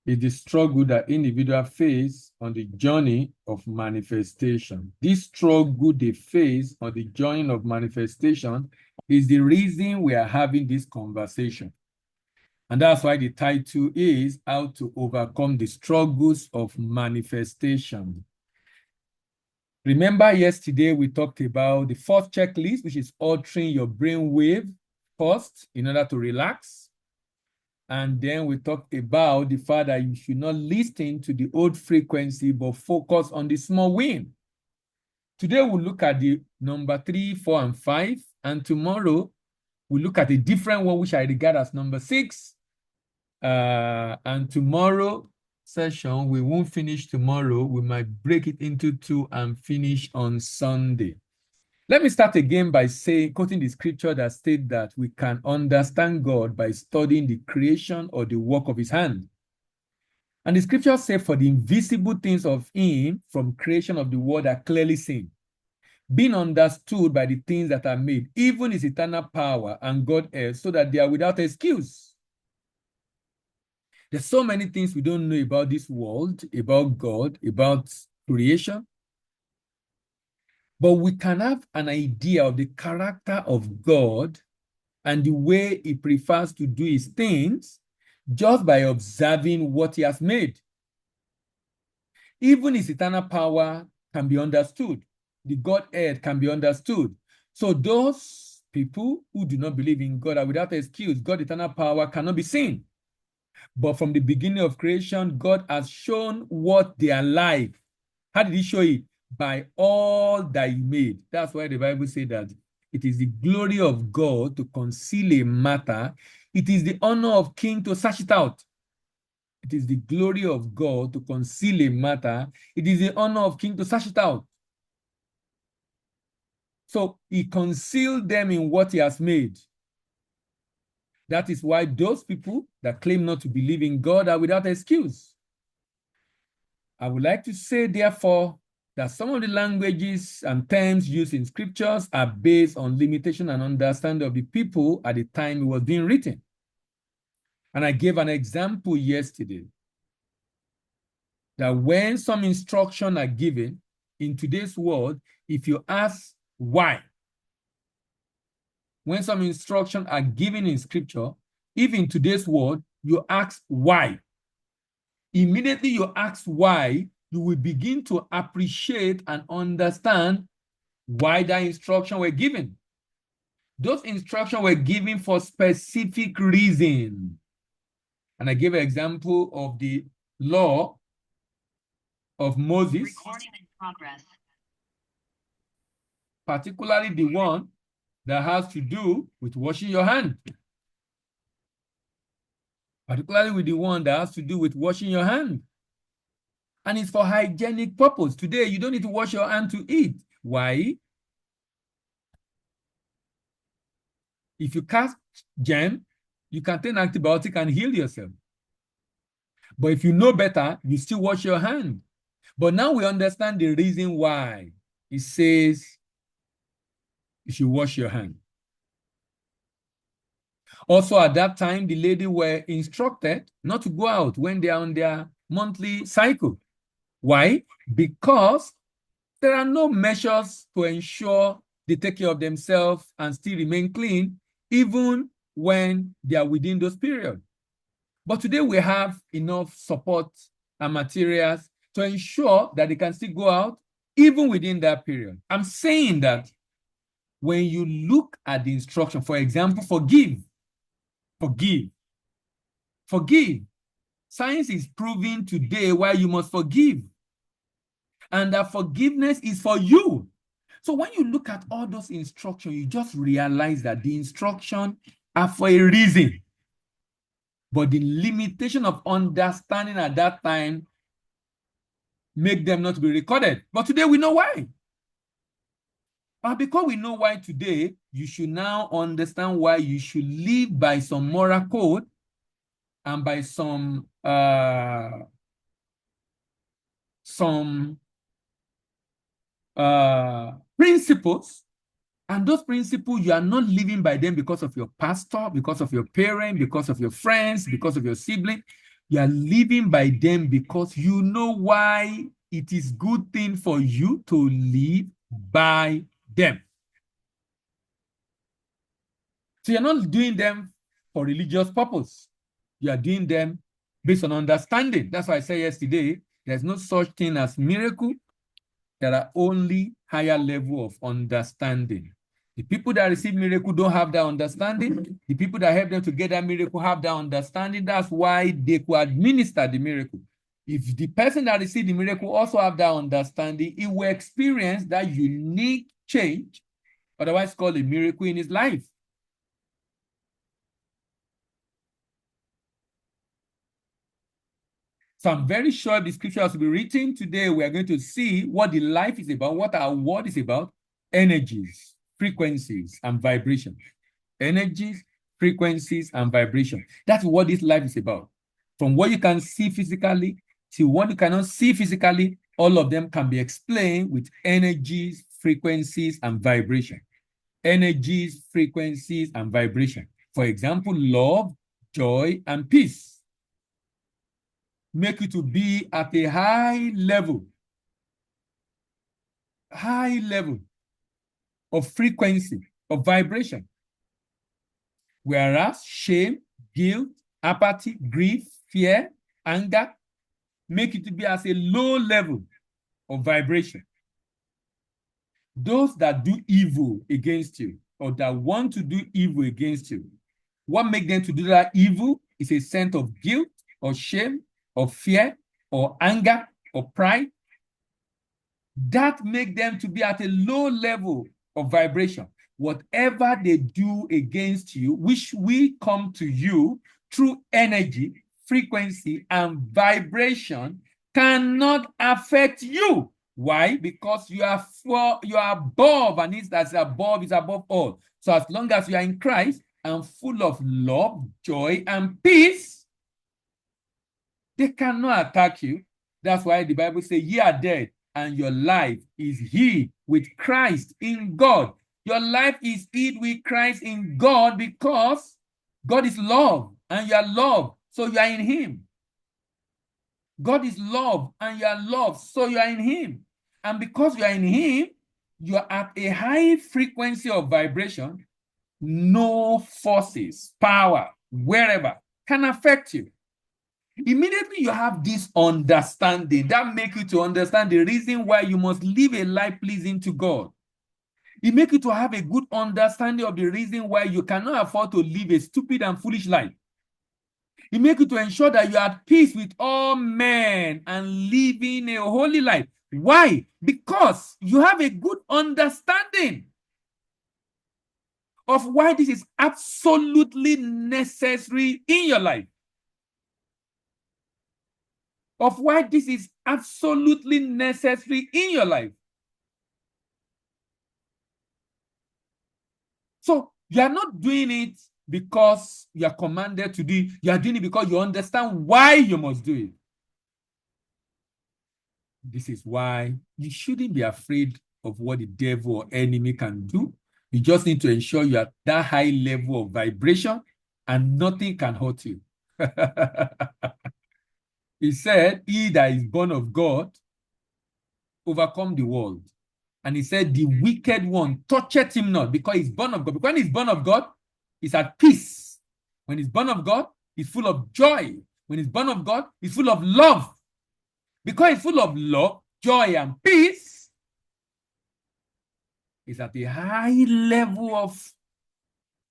is the struggle that individuals face on the journey of manifestation. This struggle they face on the journey of manifestation is the reason we are having this conversation. And that's why the title is How to Overcome the Struggles of Manifestation. Remember yesterday we talked about the first checklist, which is altering your brain wave first in order to relax. And then we talked about the fact that you should not listen to the old frequency, but focus on the small win. Today we'll look at the number 3, 4, and 5. And tomorrow we'll look at a different one, which I regard as number 6. And tomorrow session, we won't finish tomorrow. We might break it into 2 and finish on Sunday. Let me start again by quoting the scripture that states that we can understand God by studying the creation or the work of his hand. And the scripture says, for the invisible things of him from creation of the world are clearly seen, being understood by the things that are made, even his eternal power and Godhead, so that they are without excuse. There's so many things we don't know about this world, about God, about creation. But we can have an idea of the character of God and the way he prefers to do his things just by observing what he has made. Even his eternal power can be understood. The Godhead can be understood. So those people who do not believe in God are without excuse. God's eternal power cannot be seen. But from the beginning of creation, God has shown what they are like. How did he show it? By all that he made. That's why the Bible says that it is the glory of God to conceal a matter. It is the honor of king to search it out. It is the glory of God to conceal a matter. It is the honor of king to search it out. So he concealed them in what he has made. That is why those people that claim not to believe in God are without excuse. I would like to say, therefore, that some of the languages and terms used in scriptures are based on limitation and understanding of the people at the time it was being written. And I gave an example yesterday that when some instructions are given in today's world, if you ask why, when some instructions are given in scripture, if in today's world you ask why, immediately you ask why, you will begin to appreciate and understand why that instruction were given. Those instructions were given for specific reason. And I gave an example of the law of Moses. Recording in progress. Particularly the one that has to do with washing your hand. Particularly with the one that has to do with washing your hand. And it's for hygienic purpose. Today, you don't need to wash your hand to eat. Why? If you catch germ, you can take an antibiotic and heal yourself. But if you know better, you still wash your hand. But now we understand the reason why it says you should wash your hand. Also, at that time, the ladies were instructed not to go out when they are on their monthly cycle. Why? Because there are no measures to ensure they take care of themselves and still remain clean, even when they are within those periods. But today we have enough support and materials to ensure that they can still go out even within that period. I'm saying that when you look at the instruction, for example, forgive. Science is proving today why you must forgive. And that forgiveness is for you. So when you look at all those instructions, you just realize that the instructions are for a reason. But the limitation of understanding at that time make them not to be recorded. But today we know why. But because we know why today, you should now understand why you should live by some moral code and by some principles. And those principles, you are not living by them because of your pastor, because of your parent, because of your friends, because of your sibling. You are living by them because you know why it is good thing for you to live by them. So you're not doing them for religious purpose. You are doing them based on understanding. That's why I said yesterday, there's no such thing as miracle. There are only higher level of understanding. The people that receive miracle don't have that understanding. The people that help them to get that miracle have that understanding. That's why they could administer the miracle. If the person that received the miracle also have that understanding, he will experience that unique change, otherwise called a miracle in his life. So I'm very sure the scriptures will be written today. We are going to see what the life is about, what our world is about, energies, frequencies, and vibrations. Energies, frequencies, and vibration. That's what this life is about. From what you can see physically to what you cannot see physically, all of them can be explained with energies, frequencies, and vibration. Energies, frequencies, and vibration. For example, love, joy, and peace make you to be at a high level of frequency, of vibration. Whereas shame, guilt, apathy, grief, fear, anger make you to be at a low level of vibration. Those that do evil against you or that want to do evil against you, what makes them to do that evil is a sense of guilt or shame or fear or anger or pride. That make them to be at a low level of vibration. Whatever they do against you, which will come to you through energy, frequency, and vibration, cannot affect you. Why? Because you are above, and it's that's above is above all. So as long as you are in Christ and full of love, joy, and peace, they cannot attack you. That's why the Bible says, ye are dead, and your life is hid with Christ in God. Your life is hid with Christ in God because God is love, and you are love, so you are in him. God is love, and you are love, so you are in him. And because you are in him, you are at a high frequency of vibration. No forces, power, wherever, can affect you. Immediately you have this understanding that makes you to understand the reason why you must live a life pleasing to God. It makes you to have a good understanding of the reason why you cannot afford to live a stupid and foolish life. It makes you to ensure that you are at peace with all men and living a holy life. Why? Because you have a good understanding of why this is absolutely necessary in your life. Of why this is absolutely necessary in your life. So you are not doing it because you are commanded to do it. You are doing it because you understand why you must do it. This is why you shouldn't be afraid of what the devil or enemy can do. You just need to ensure you are at that high level of vibration and nothing can hurt you. He said, he that is born of God overcome the world. And he said, the wicked one toucheth him not, because he's born of God. Because when he's born of God, he's at peace. When he's born of God, he's full of joy. When he's born of God, he's full of love. Because he's full of love, joy, and peace, he's at a high level of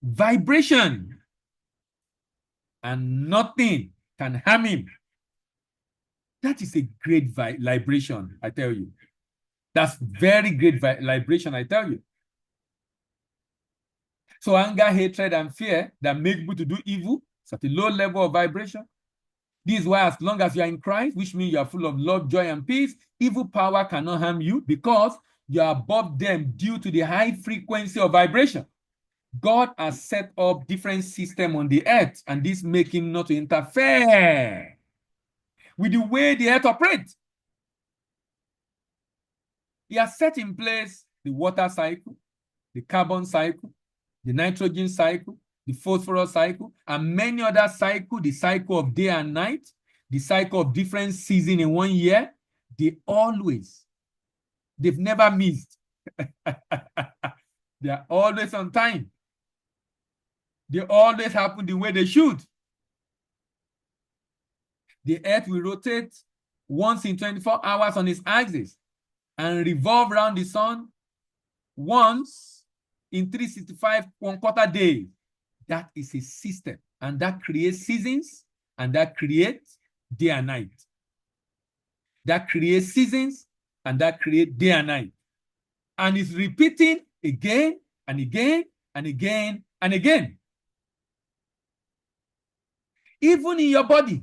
vibration. And nothing can harm him. That is a great vibration, I tell you. That's very great vibration, I tell you. So anger, hatred, and fear that make people to do evil, it's at a low level of vibration. This is why as long as you are in Christ, which means you are full of love, joy, and peace, evil power cannot harm you because you are above them due to the high frequency of vibration. God has set up different systems on the earth, and this makes him not to interfere with the way the earth operates. He has set in place the water cycle, the carbon cycle, the nitrogen cycle, the phosphorus cycle, and many other cycles, the cycle of day and night, the cycle of different seasons in 1 year, they've never missed. They are always on time. They always happen the way they should. The earth will rotate once in 24 hours on its axis and revolve around the sun once in 365 1/4 days. That is a system, and that creates seasons, and that creates day and night. That creates seasons, and that creates day and night. And it's repeating again and again and again and again. Even in your body,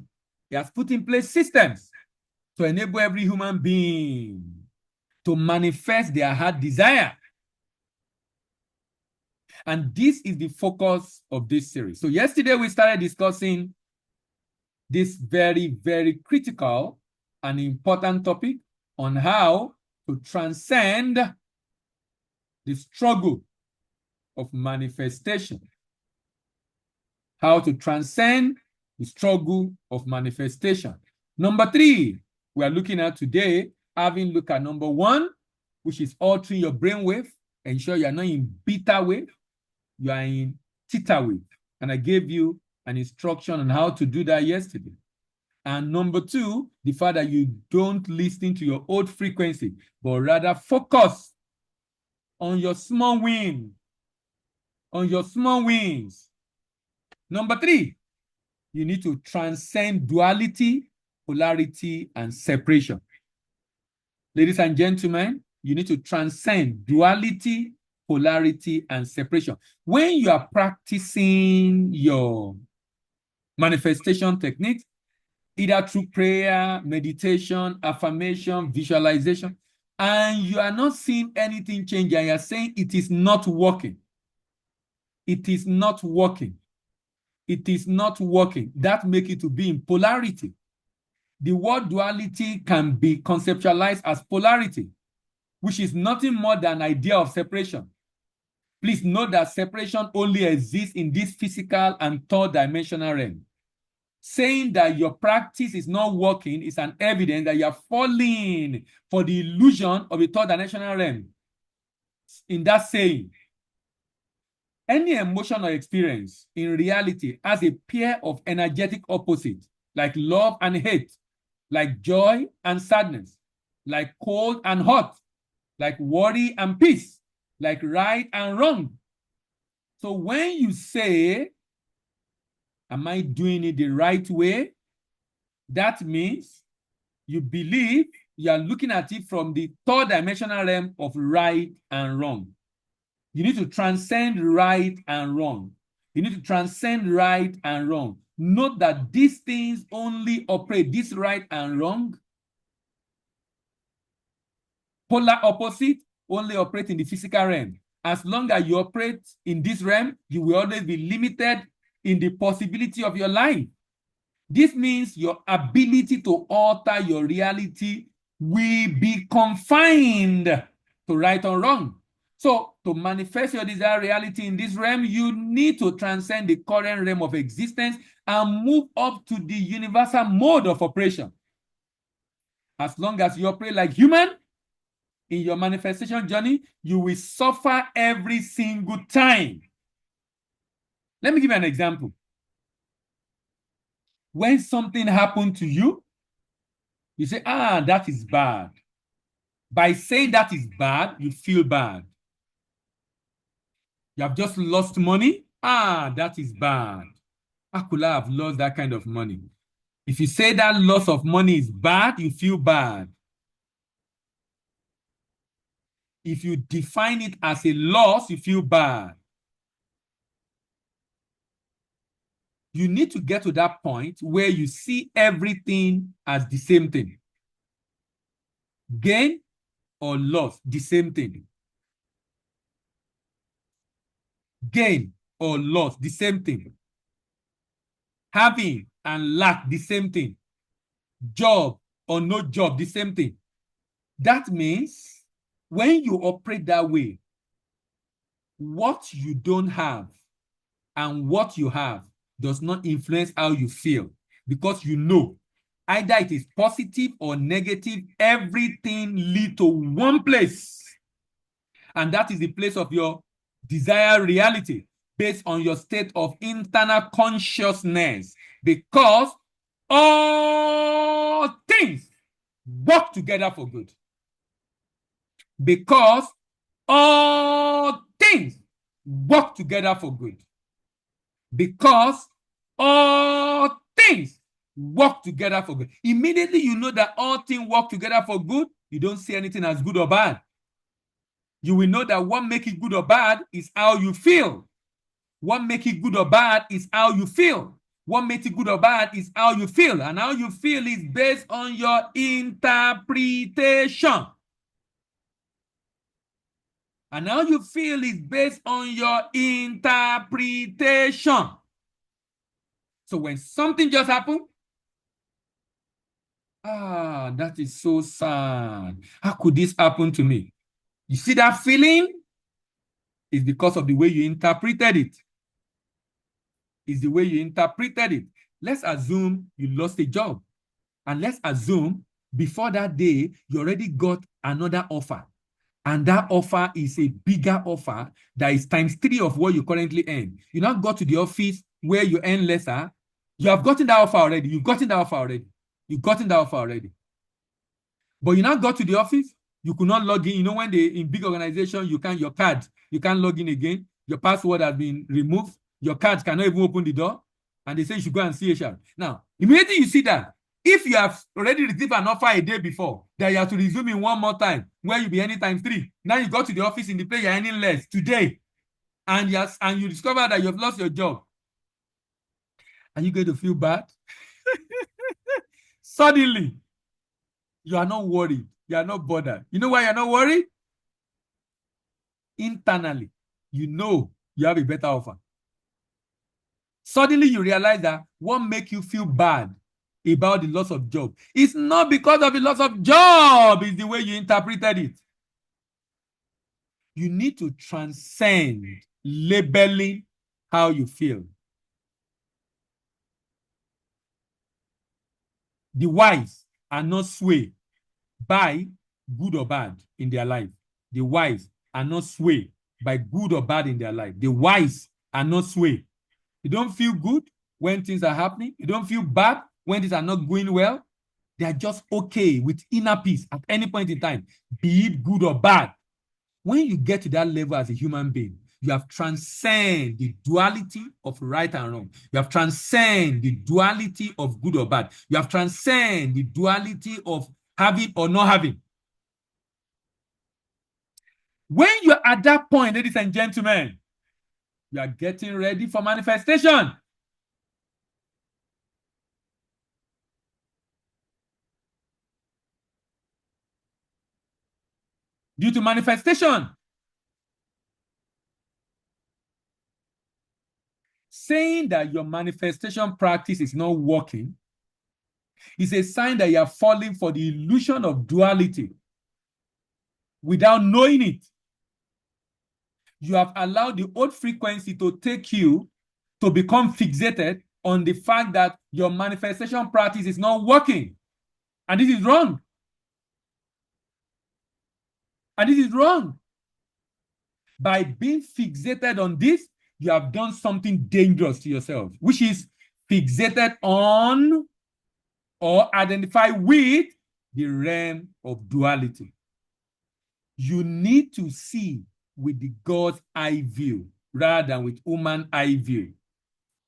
he has put in place systems to enable every human being to manifest their heart desire. And this is the focus of this series. So yesterday we started discussing this very, very critical and important topic on how to transcend the struggle of manifestation. How to transcend the struggle of manifestation. Number 3, we are looking at today, having looked at number 1, which is altering your brainwave. Ensure you are not in beta wave, you are in theta wave. And I gave you an instruction on how to do that yesterday. And number 2, the fact that you don't listen to your old frequency, but rather focus on your small win, on your small wins. Number 3, you need to transcend duality, polarity, and separation. Ladies and gentlemen, you need to transcend duality, polarity, and separation. When you are practicing your manifestation techniques, either through prayer, meditation, affirmation, visualization, and you are not seeing anything change, and you're saying it is not working. It is not working. It is not working. That makes it to be in polarity. The word duality can be conceptualized as polarity, which is nothing more than an idea of separation. Please note that separation only exists in this physical and third-dimensional realm. Saying that your practice is not working is an evidence that you are falling for the illusion of a third-dimensional realm. In that saying, any emotion or experience in reality has a pair of energetic opposites, like love and hate, like joy and sadness, like cold and hot, like worry and peace, like right and wrong. So when you say, am I doing it the right way? That means you believe you are looking at it from the third-dimensional realm of right and wrong. You need to transcend right and wrong. You need to transcend right and wrong. Note that these things only operate, this right and wrong, polar opposite, only operate in the physical realm. As long as you operate in this realm, you will always be limited in the possibility of your life. This means your ability to alter your reality will be confined to right or wrong. So, to manifest your desired reality in this realm, you need to transcend the current realm of existence and move up to the universal mode of operation. As long as you operate like human, in your manifestation journey, you will suffer every single time. Let me give you an example. When something happened to you, you say, that is bad. By saying that is bad, you feel bad. You have just lost money. That is bad. How could I have lost that kind of money? If you say that loss of money is bad, you feel bad. If you define it as a loss, you feel bad. You need to get to that point where you see everything as the same thing. Gain or loss, the same thing. Gain or loss, the same thing. Having and lack, the same thing. Job or no job, the same thing. That means when you operate that way, what you don't have and what you have does not influence how you feel, because you know Either it is positive or negative, everything leads to one place. And that is the place of your desired reality based on your state of internal consciousness. Because all things work together for good. Because all things work together for good. Because all things work together for good. Immediately you know that all things work together for good, you don't see anything as good or bad. You will know that what makes it good or bad is how you feel. What makes it good or bad is how you feel. What makes it good or bad is how you feel. And how you feel is based on your interpretation. And how you feel is based on your interpretation. So when something just happened, that is so sad. How could this happen to me? You see that feeling? It's because of the way you interpreted it. It's the way you interpreted it. Let's assume you lost a job. And let's assume before that day, you already got another offer. And that offer is a bigger offer that is times 3 of what you currently earn. You now go to the office where you earn lesser. You have gotten that offer already. You've gotten that offer already. You've gotten that offer already. But you now go to the office, you could not log in. You know, when they in big organization, you can't log in again. Your password has been removed. Your card cannot even open the door. And they say you should go and see HR. Now, immediately you see that, if you have already received an offer a day before, that you have to resume in one more time, where you'll be earning times 3. Now you go to the office in the place you're earning less today, and you discover that you've lost your job. Are you going to feel bad? Suddenly, you are not worried. You are not bothered. You know why you're not worried? Internally, you know you have a better offer. Suddenly, you realize that what makes you feel bad about the loss of job is not because of the loss of job, it's the way you interpreted it. You need to transcend labeling how you feel. The wise are not swayed by good or bad in their life. The wise are not swayed by good or bad in their life. The wise are not swayed. You don't feel good when things are happening. You don't feel bad when things are not going well. They are just okay with inner peace at any point in time, be it good or bad. When you get to that level as a human being, you have transcended the duality of right and wrong. You have transcended the duality of good or bad. You have transcended the duality of having or not having. When you're at that point, ladies and gentlemen, you are getting ready for manifestation. Due to manifestation, saying that your manifestation practice is not working is a sign that you are falling for the illusion of duality without knowing it. You have allowed the old frequency to take you to become fixated on the fact that your manifestation practice is not working. And this is wrong. And this is wrong. By being fixated on this, you have done something dangerous to yourself, which is fixated on or identify with the realm of duality. You need to see with the God's eye view rather than with human eye view.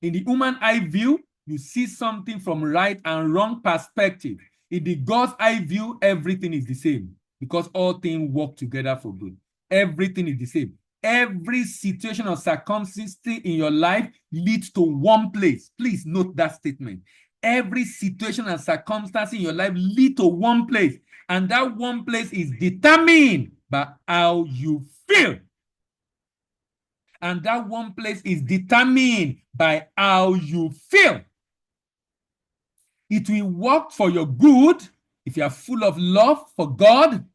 In the human eye view, you see something from right and wrong perspective. In the God's eye view, everything is the same because all things work together for good. Everything is the same. Every situation or circumstance in your life leads to one place. Please note that statement. Every situation and circumstance in your life lead to one place. And that one place is determined by how you feel. And that one place is determined by how you feel. It will work for your good if you are full of love for God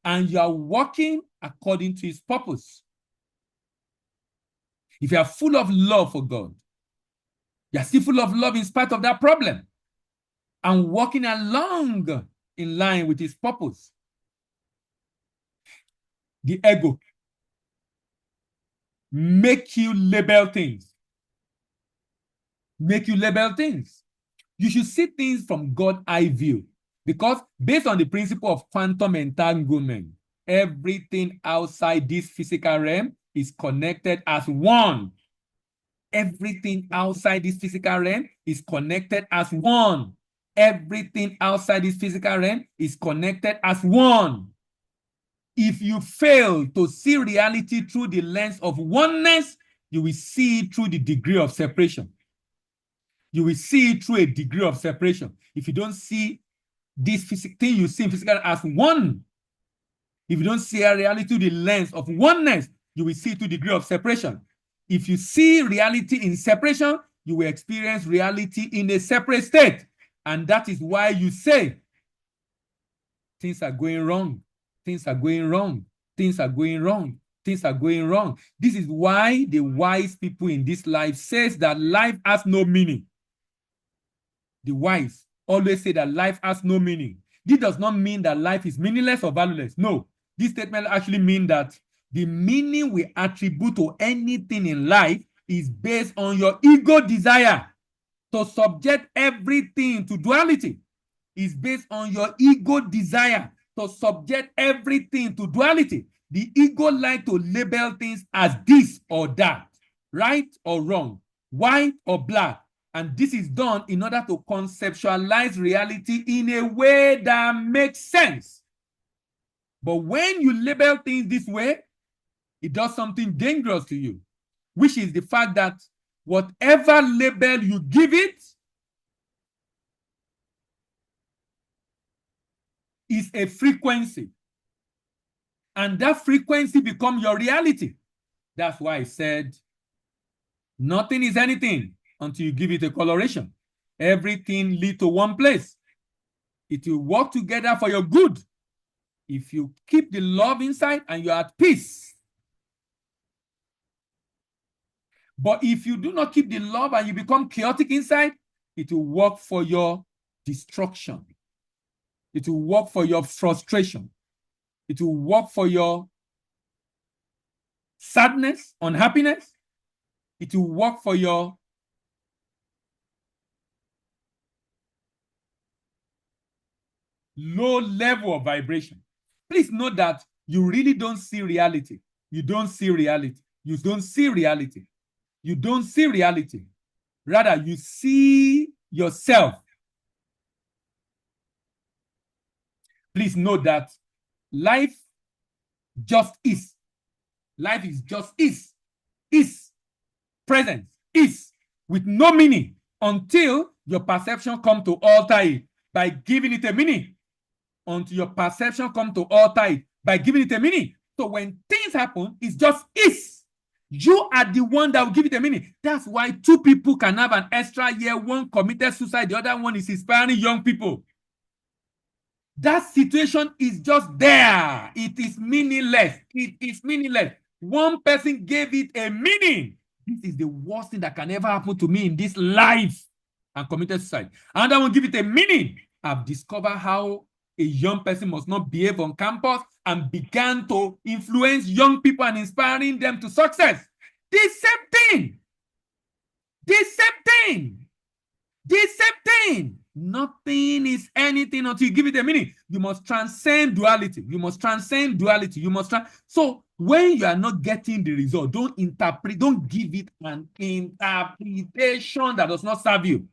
and you are working according to his purpose. If you are full of love for God You're still full of love in spite of that problem and walking along in line with his purpose. The ego make you label things. Make you label things. You should see things from God's eye view, because based on the principle of quantum entanglement, everything outside this physical realm is connected as one. Everything outside this physical realm is connected as one. Everything outside this physical realm is connected as one. If you fail to see reality through the lens of oneness, you will see it through the degree of separation. You will see it through a degree of separation. If you don't see this thing you see in physical as one, if you don't see a reality through the lens of oneness, you will see it through the degree of separation. If you see reality in separation, you will experience reality in a separate state. And that is why you say, things are going wrong, things are going wrong, things are going wrong, things are going wrong. This is why the wise people in this life says that life has no meaning. The wise always say that life has no meaning. This does not mean that life is meaningless or valueless. No, this statement actually means that the meaning we attribute to anything in life is based on your ego desire to subject everything to duality. Is based on your ego desire to subject everything to duality. The ego like to label things as this or that, right or wrong, white or black. And this is done in order to conceptualize reality in a way that makes sense. But when you label things this way, it does something dangerous to you, which is the fact that whatever label you give it is a frequency. And that frequency becomes your reality. That's why I said nothing is anything until you give it a coloration. Everything leads to one place. It will work together for your good if you keep the love inside and you're at peace. But if you do not keep the love and you become chaotic inside, it will work for your destruction. It will work for your frustration. It will work for your sadness, unhappiness. It will work for your low level of vibration. Please note that you really don't see reality. You don't see reality. You don't see reality. You don't see reality. Rather, you see yourself. Please note that life just is. Life is just is, present, is, with no meaning until your perception comes to alter it by giving it a meaning. Until your perception comes to alter it by giving it a meaning. So when things happen, it's just is. You are the one that will give it a meaning. That's why two people can have an extra year. One committed suicide, the other one is inspiring young people. That situation is just there. It is meaningless. It is meaningless. One person gave it a meaning. This is the worst thing that can ever happen to me in this life, and committed suicide. Another one give it a meaning. I've discovered how a young person must not behave on campus and began to influence young people and inspiring them to success. The same thing. The same thing. The same thing. Nothing is anything until you give it a meaning. You must transcend duality. You must transcend duality. You must so when you are not getting the result, don't interpret, don't give it an interpretation that does not serve you.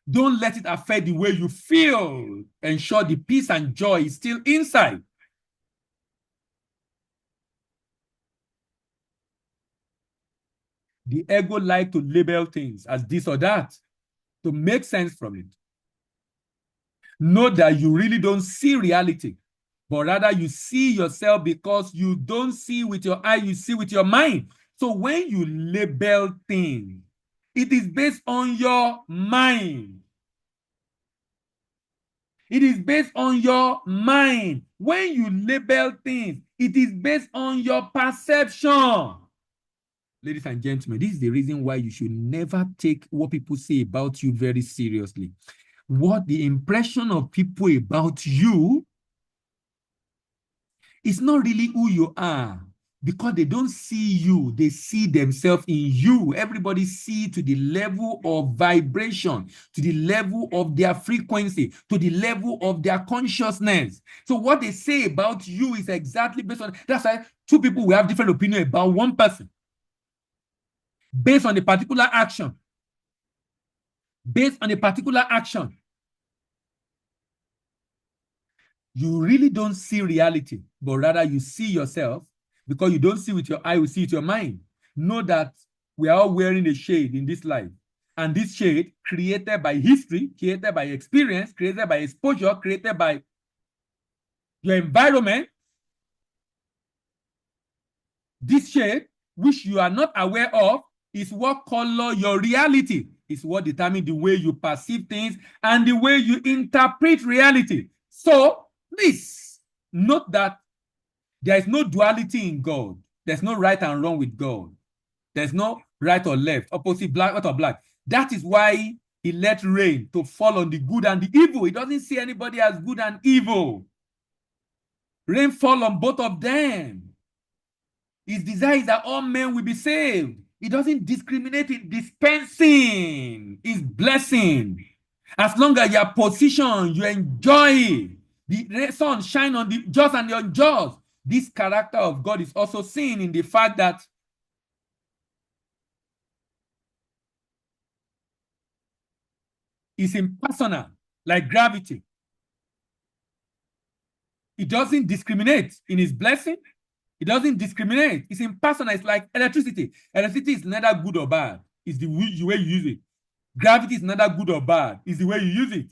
Don't let it affect the way you feel. Ensure the peace and joy is still inside. The ego like to label things as this or that to make sense from it. Know that you really don't see reality, but rather you see yourself because you don't see with your eye, you see with your mind. So when you label things, it is based on your mind. It is based on your mind. When you label things, it is based on your perception. ladies and gentlemen, this is the reason why you should never take what people say about you very seriously. What the impression of people about you is not really who you are, because they don't see you, they see themselves in you. Everybody see to the level of vibration, to the level of their frequency, to the level of their consciousness. So what they say about you is exactly based on, that's why two people will have different opinion about one person based on a particular action. Based on a particular action. You really don't see reality, but rather you see yourself, because you don't see with your eye, you see with your mind. Know that we are all wearing a shade in this life. And this shade, created by history, created by experience, created by exposure, created by your environment, this shade, which you are not aware of, is what color your reality, is what determines the way you perceive things and the way you interpret reality. So, please note that there is no duality in God. There's no right and wrong with God. There's no right or left, opposite, black or black. That is why he let rain to fall on the good and the evil. He doesn't see anybody as good and evil. Rain fall on both of them. His desire is that all men will be saved. He doesn't discriminate in dispensing his blessing. As long as your position, you enjoy the sun shine on the just and the unjust. This character of God is also seen in the fact that it's impersonal, like gravity. It doesn't discriminate in his blessing. It doesn't discriminate. It's impersonal. It's like electricity. Electricity is neither good or bad. It's the way you use it. Gravity is neither good or bad. It's the way you use it.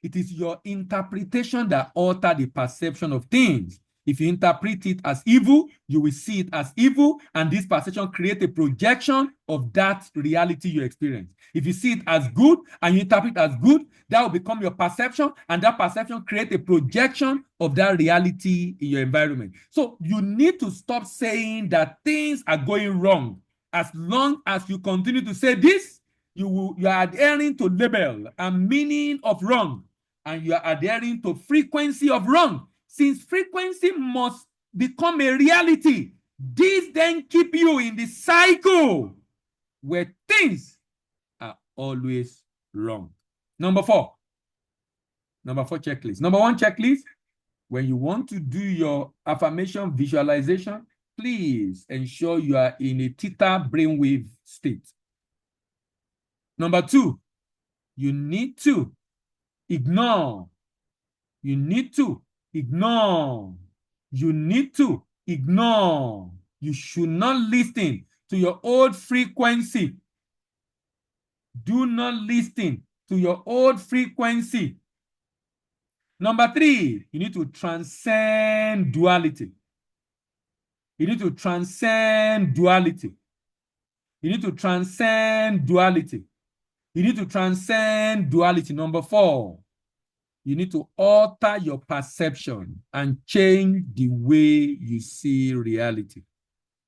It is your interpretation that alters the perception of things. If you interpret it as evil, you will see it as evil, and this perception creates a projection of that reality you experience. If you see it as good and you interpret it as good, that will become your perception, and that perception creates a projection of that reality in your environment. So you need to stop saying that things are going wrong. As long as you continue to say this, you are adhering to label and meaning of wrong, and you are adhering to frequency of wrong. Since frequency must become a reality, this then keep you in the cycle where things are always wrong. Number four checklist. Number one checklist, when you want to do your affirmation visualization, please ensure you are in a theta brainwave state. Number two, you need to ignore. You need to ignore. You need to ignore. You should not listen to your old frequency. Do not listen to your old frequency. Number three, you need to transcend duality. You need to transcend duality. You need to transcend duality. You need to transcend duality. Number four, you need to alter your perception and change the way you see reality.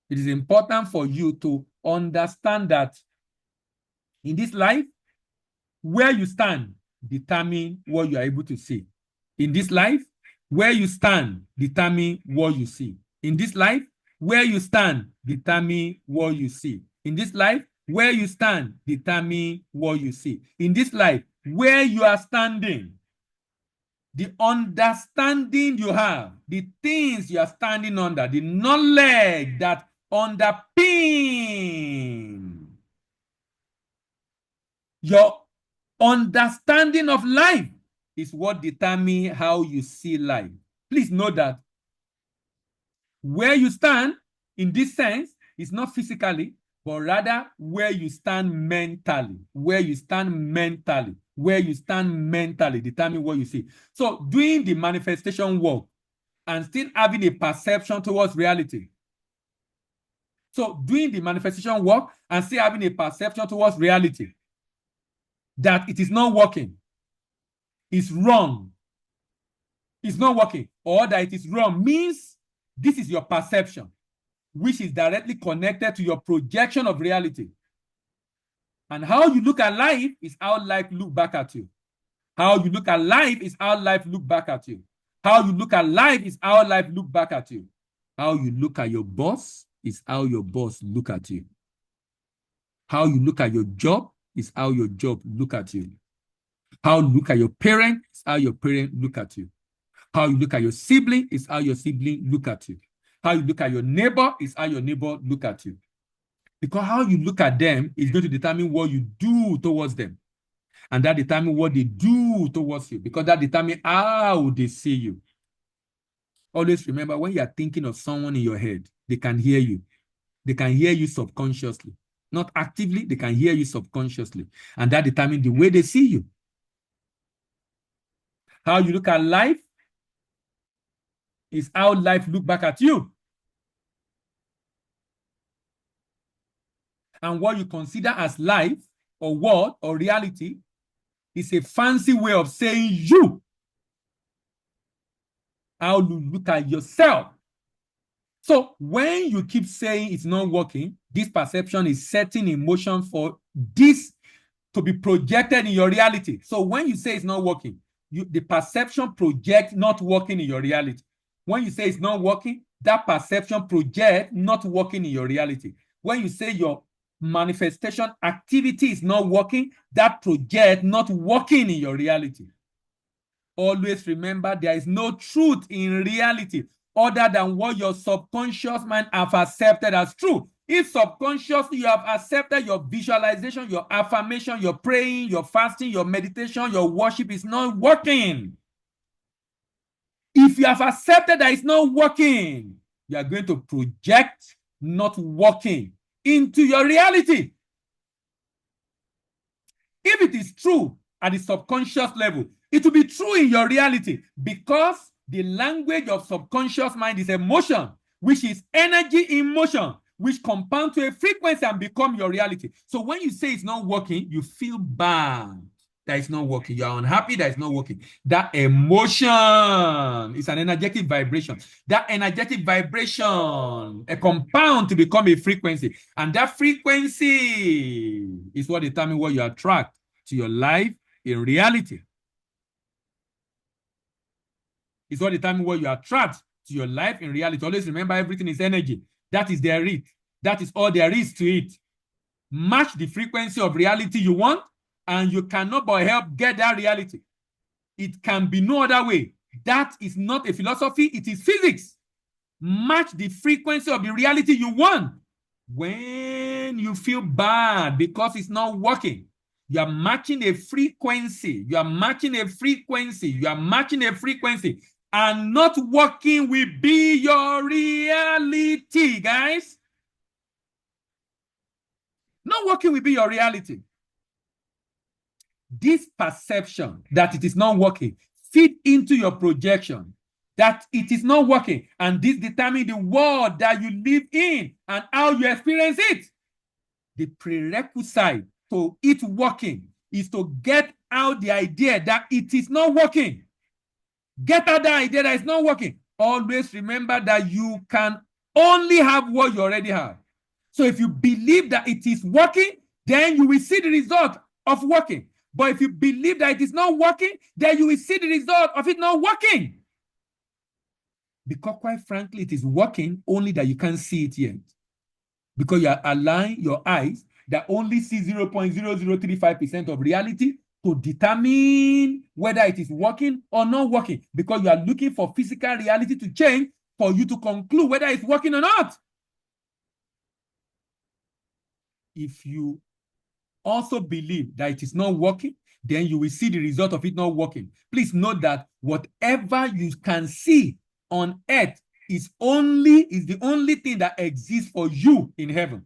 It is important for you to understand that in this life, where you stand determines what you are able to see. In this life, where you stand determines what you see. In this life, where you stand determines what you see. In this life, where you stand determines what you see. In this life, where you are standing, the understanding you have, the things you are standing under, the knowledge that underpin your understanding of life is what determines how you see life. Please know that where you stand in this sense is not physically, but rather where you stand mentally. Where you stand mentally. Where you stand mentally determine what you see. So doing the manifestation work and still having a perception towards reality. So doing the manifestation work and still having a perception towards reality that it is not working, is wrong, it's not working, or that it is wrong means this is your perception. which is directly connected to your projection of reality. And how you look at life is how life look back at you. How you look at life is how life look back at you. How you look at life is how life look back at you. How you look at your boss is how your boss look at you. How you look at your job is how your job look at you. How you look at your parent is how your parent look at you. How you look at your sibling is how your sibling look at you. How you look at your neighbor is how your neighbor look at you. Because how you look at them is going to determine what you do towards them. And that determines what they do towards you. Because that determines how they see you. Always remember, when you are thinking of someone in your head, they can hear you. They can hear you subconsciously. Not actively, they can hear you subconsciously. And that determines the way they see you. How you look at life is how life look back at you. And what you consider as life or world or reality is a fancy way of saying you. How you look at yourself. So when you keep saying it's not working, this perception is setting in motion for this to be projected in your reality. So when you say it's not working, the perception projects not working in your reality. When you say it's not working, that perception projects not working in your reality. When you say your manifestation activity is not working, that projects not working in your reality. Always remember, there is no truth in reality other than what your subconscious mind have accepted as true. If subconsciously you have accepted your visualization, your affirmation, your praying, your fasting, your meditation, your worship is not working. If you have accepted that it's not working, you are going to project not working into your reality. If it is true at the subconscious level, it will be true in your reality, because the language of subconscious mind is emotion, which is energy in motion, which compound to a frequency and become your reality. So when you say it's not working, you feel bad that it's not working. You are unhappy that it's not working. That emotion is an energetic vibration. That energetic vibration, a compound to become a frequency. And that frequency is what determines what you attract to your life in reality. It's what determines what you attract to your life in reality. Always remember, everything is energy. That is there is. That is all there is to it. Match the frequency of reality you want, and you cannot but help get that reality. It can be no other way. That is not a philosophy, it is physics. Match the frequency of the reality you want. When you feel bad because it's not working, you are matching a frequency. You are matching a frequency. You are matching a frequency. And not working will be your reality, guys. Not working will be your reality. This perception that it is not working feed into your projection that it is not working, and this determines the world that you live in and how you experience it. The prerequisite to it working is to get out the idea that it is not working. Get out the idea that it's not working. Always remember that you can only have what you already have. So if you believe that it is working, then you will see the result of working. But if you believe that it is not working, then you will see the result of it not working. Because quite frankly, it is working, only that you can't see it yet. Because you are allowing your eyes that only see 0.0035% of reality to determine whether it is working or not working. Because you are looking for physical reality to change for you to conclude whether it's working or not. If you also believe that it is not working, then you will see the result of it not working. Please note that whatever you can see on earth is the only thing that exists for you in heaven.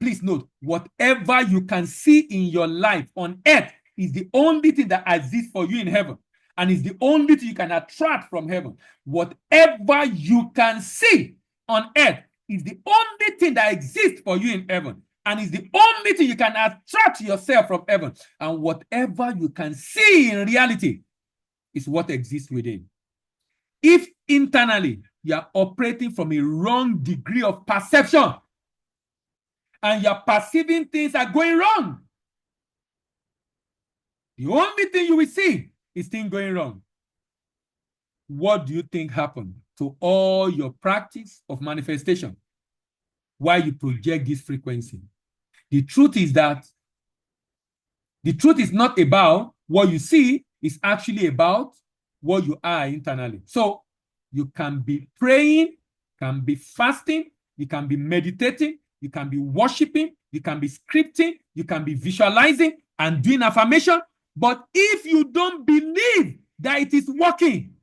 Please note, whatever you can see in your life on earth is the only thing that exists for you in heaven, and is the only thing you can attract from heaven. Whatever you can see on earth is the only thing that exists for you in heaven, and is the only thing you can attract yourself from heaven. And whatever you can see in reality is what exists within. If internally you are operating from a wrong degree of perception. And you're perceiving things are going wrong. The only thing you will see is things going wrong. What do you think happened to all your practice of manifestation? Why you project this frequency? The truth is that the truth is not about what you see, it's actually about what you are internally. So you can be praying, can be fasting, you can be meditating, you can be worshiping, you can be scripting, you can be visualizing and doing affirmation. But if you don't believe that it is working,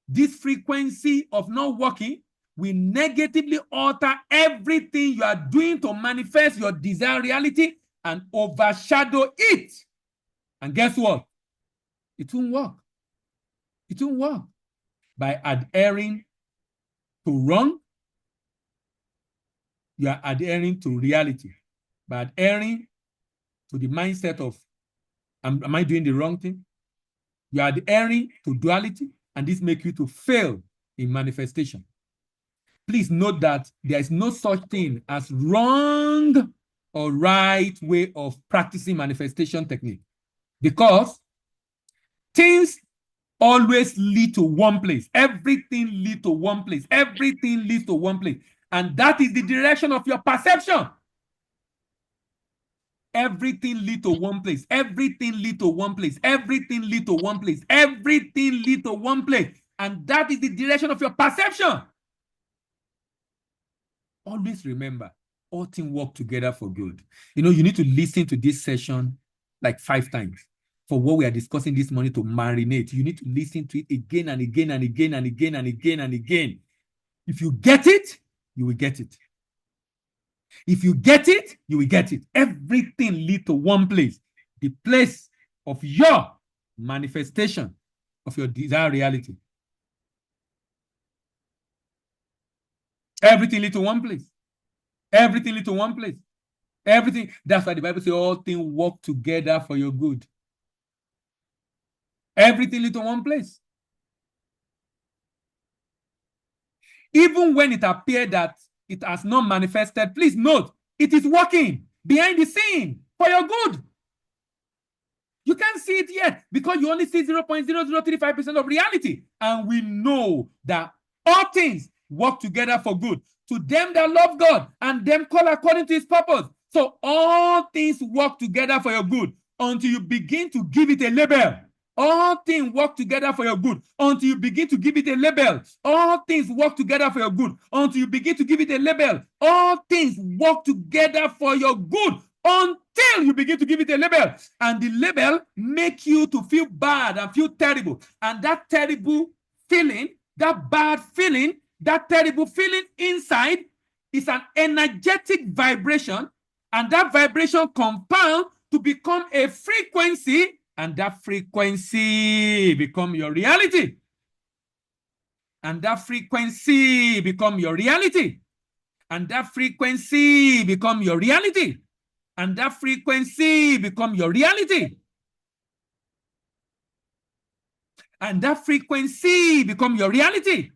this frequency of not working will negatively alter everything you are doing to manifest your desired reality and overshadow it. And guess what? It won't work. It won't work. By adhering to wrong, you are adhering to reality. By adhering to the mindset of, am I doing the wrong thing? You are adhering to duality, and this makes you to fail in manifestation. Please note that there is no such thing as wrong or right way of practicing manifestation technique, because things always lead to one place. Everything leads to one place. Everything leads to one place. And that is the direction of your perception. Everything leads to one place. Everything leads to one place. Everything leads to one place. Everything leads to one place. And that is the direction of your perception. Always remember, all things work together for good. You know, you need to listen to this session like 5 times. For what we are discussing this morning to marinate, you need to listen to it again and again and again and again and again and again. If you get it, you will get it. If you get it, you will get it. Everything leads to one place, the place of your manifestation of your desired reality. Everything leads to one place. Everything leads to one place. Everything. That's why the Bible says all things work together for your good. Everything leads to one place. Even when it appears that it has not manifested, please note, it is working behind the scene for your good. You can't see it yet because you only see 0.0035% of reality. And we know that all things work together for good to them that love God and them called according to his purpose. So all things work together for your good until you begin to give it a label. All things work together for your good until you begin to give it a label. All things work together for your good until you begin to give it a label. All things work together for your good until you begin to give it a label. And the label make you to feel bad and feel terrible. And that terrible feeling, that bad feeling, that terrible feeling inside is an energetic vibration. And that vibration compounds to become a frequency. And that frequency become your reality. And that frequency become your reality. And that frequency become your reality. And that frequency become your reality. And that frequency become your reality.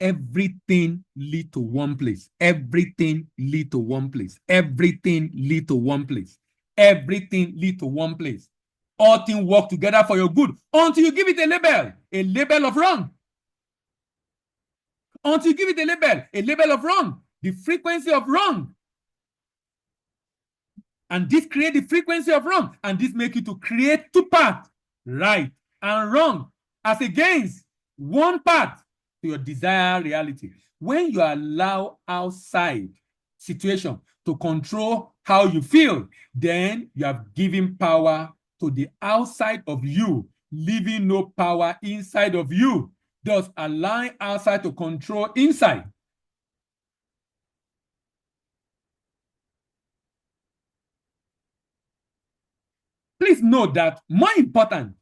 Everything lead to one place. Everything lead to one place. Everything lead to one place. Everything lead to one place. All things work together for your good until you give it a label of wrong. Until you give it a label of wrong, the frequency of wrong. And this create the frequency of wrong. And this make you to create 2 parts, right and wrong, as against 1 part to your desired reality. When you allow outside situation to control how you feel, then you have given power to the outside of you, leaving no power inside of you, thus allowing outside to control inside. Please note that more important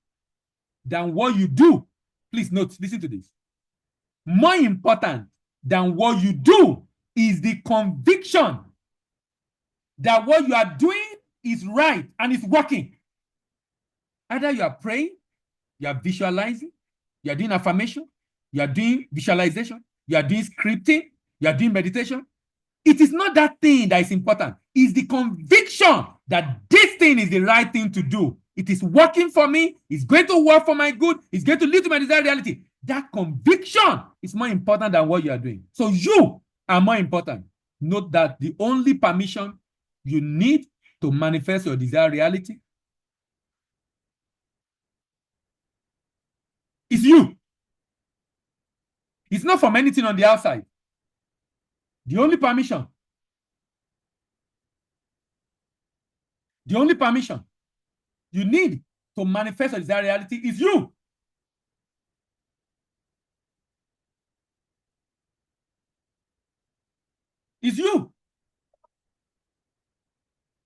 than what you do, please note, listen to this. More important than what you do is the conviction that what you are doing is right and it's working. Either you are praying, you are visualizing, you are doing affirmation, you are doing visualization, you are doing scripting, you are doing meditation. It is not that thing that is important. It's the conviction that this thing is the right thing to do. It is working for me. It's going to work for my good. It's going to lead to my desired reality. That conviction is more important than what you are doing. So you are more important. Note that the only permission you need to manifest your desired reality is you. It's not from anything on the outside. The only permission you need to manifest your desired reality is you. It's you.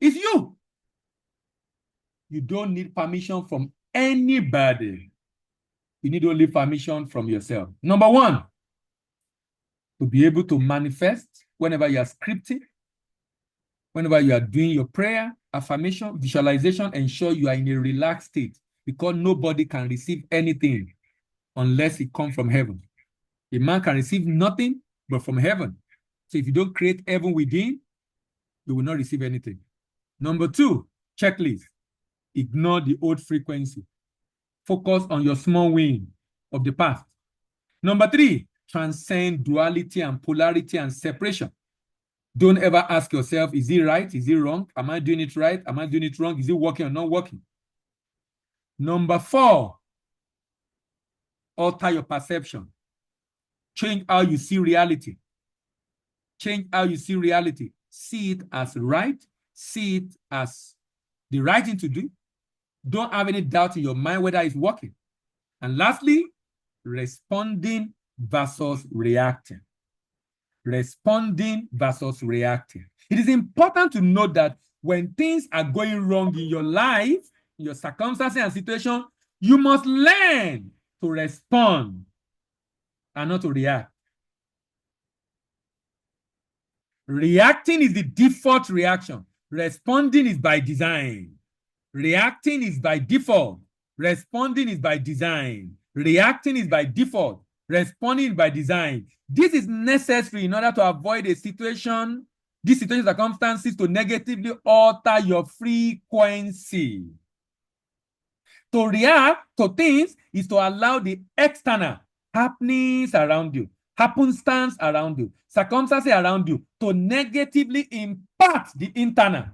It's you. You don't need permission from anybody. You need only permission from yourself. Number one, to be able to manifest whenever you are scripting, whenever you are doing your prayer, affirmation, visualization, ensure you are in a relaxed state, because nobody can receive anything unless it comes from heaven. A man can receive nothing but from heaven. So if you don't create heaven within, you will not receive anything. Number two, checklist. Ignore the old frequency. Focus on your small win of the past. Number three, transcend duality and polarity and separation. Don't ever ask yourself, is it right? Is it wrong? Am I doing it right? Am I doing it wrong? Is it working or not working? Number four, alter your perception. Change how you see reality. Change how you see reality. See it as right. See it as the right thing to do. Don't have any doubt in your mind whether it's working. And lastly, responding versus reacting. Responding versus reacting. It is important to note that when things are going wrong in your life, in your circumstances and situation, you must learn to respond and not to react. Reacting is the default reaction. Responding is by design. Reacting is by default. Responding is by design. Reacting is by default. Responding is by design. This is necessary in order to avoid a situation, these situation circumstances to negatively alter your frequency. To react to things is to allow the external happenings around you, happenstance around you, circumstances around you to negatively impact the internal.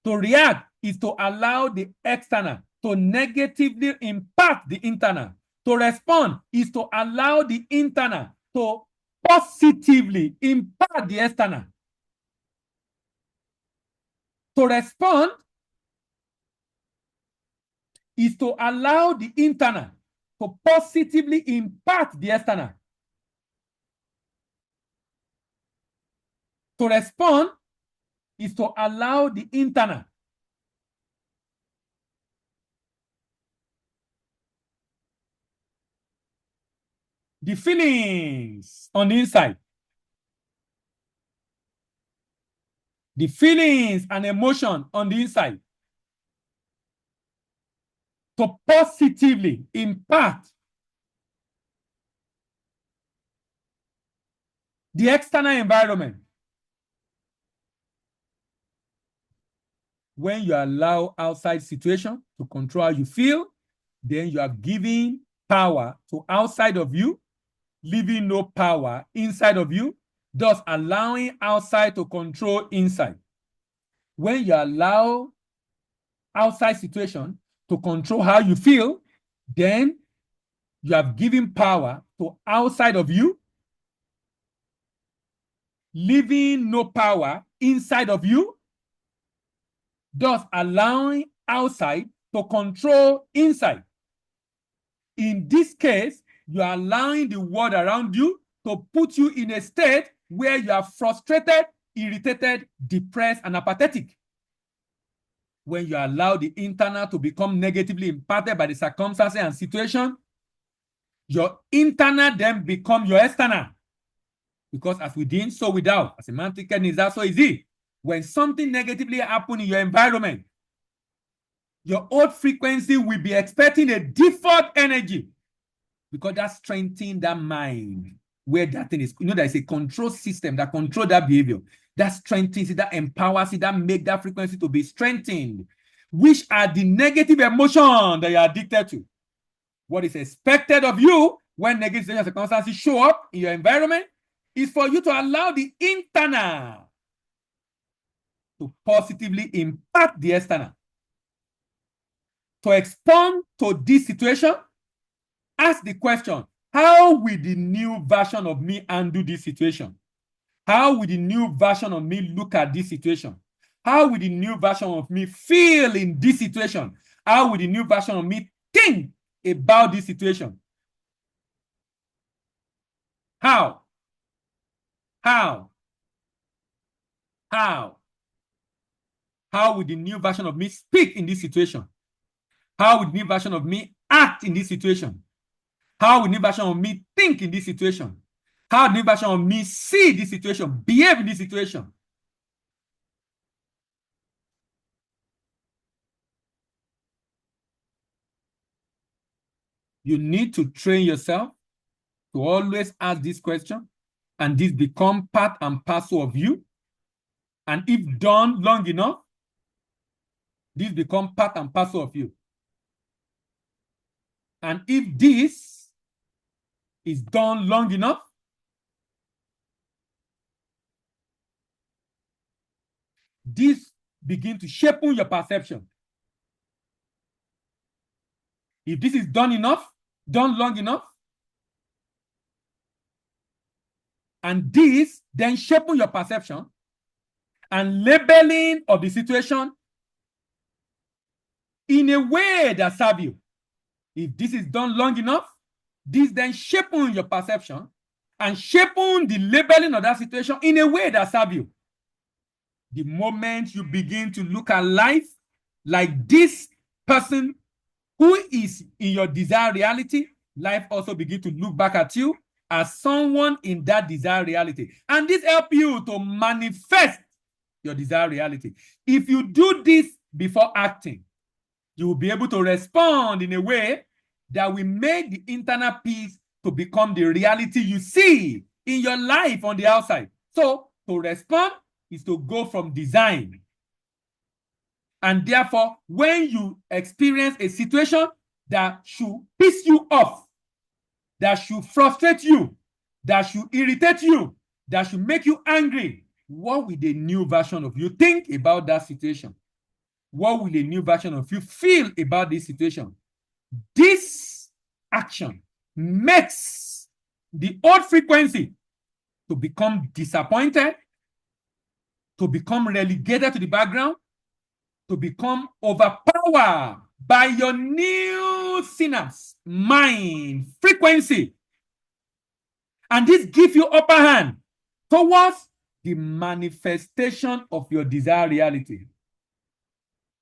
To react is to allow the external to negatively impact the internal. To respond is to allow the internal to positively impact the external. To respond is to allow the internal to positively impact the external. To respond is to allow the internal the feelings on the inside, the feelings and emotion on the inside to positively impact the external environment. When you allow outside situation to control how you feel, then you are giving power to outside of you, leaving no power inside of you, thus allowing outside to control inside. When you allow outside situation to control how you feel, then you have given power to outside of you, leaving no power inside of you, thus allowing outside to control inside. In this case, you are allowing the world around you to put you in a state where you are frustrated, irritated, depressed, and apathetic. When you allow the internal to become negatively impacted by the circumstances and situation, your internal then become your external. Because as within, so without. As a man thinketh is that, so is he. When something negatively happens in your environment, your old frequency will be expecting a default energy because that strengthens that mind where that thing is. You know, there's a control system that controls that behavior. That strengthens it, that empowers it, that makes that frequency to be strengthened, which are the negative emotion that you're addicted to. What is expected of you when negative circumstances show up in your environment is for you to allow the internal to positively impact the external. To respond to this situation, ask the question, how will the new version of me handle this situation? How will the new version of me look at this situation? How will the new version of me feel in this situation? How will the new version of me think about this situation? How? How? How? How will the new version of me speak in this situation? How will the new version of me act in this situation? How will the new version of me think in this situation? How will the new version of me see this situation, behave in this situation? You need to train yourself to always ask this question, and this become part and parcel of you. And if done long enough, this become part and parcel of you. And if this is done long enough, this begin to shape your perception. If this is done long enough, and this then shape your perception and labeling of the situation in a way that serve you. If this is done long enough, this then shape your perception and shape the labeling of that situation in a way that serve you. The moment you begin to look at life like this person who is in your desired reality, life also begin to look back at you as someone in that desired reality. And this helps you to manifest your desired reality. If you do this before acting, you will be able to respond in a way that will make the internal peace to become the reality you see in your life on the outside. So to respond is to go from design. And therefore, when you experience a situation that should piss you off, that should frustrate you, that should irritate you, that should make you angry, what will the new version of you think about that situation? What will a new version of you feel about this situation? This action makes the old frequency to become disappointed, to become relegated to the background, to become overpowered by your new synapse, mind, frequency. And this gives you upper hand towards the manifestation of your desired reality.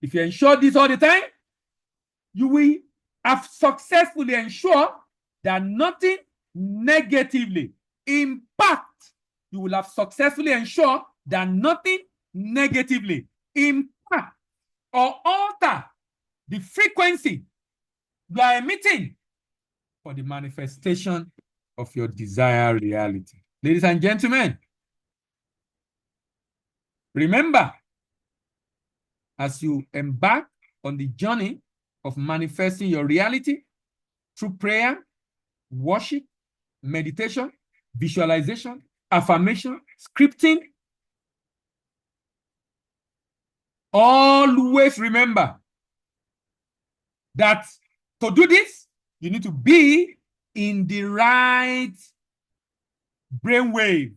If you ensure this all the time, you will have successfully ensured that nothing negatively impact. You will have successfully ensured that nothing negatively impact or alter the frequency you are emitting for the manifestation of your desired reality. Ladies and gentlemen, remember, as you embark on the journey of manifesting your reality through prayer, worship, meditation, visualization, affirmation, scripting, always remember that to do this, you need to be in the right brainwave,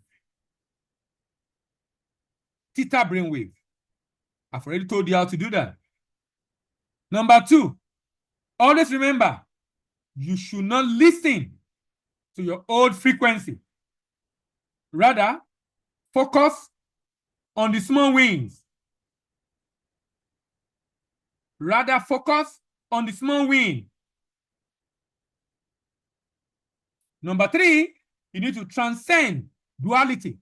theta brainwave. I've already told you how to do that. Number 2, always remember, you should not listen to your old frequency. Rather, focus on the small wins. Rather, focus on the small win. Number 3, you need to transcend duality.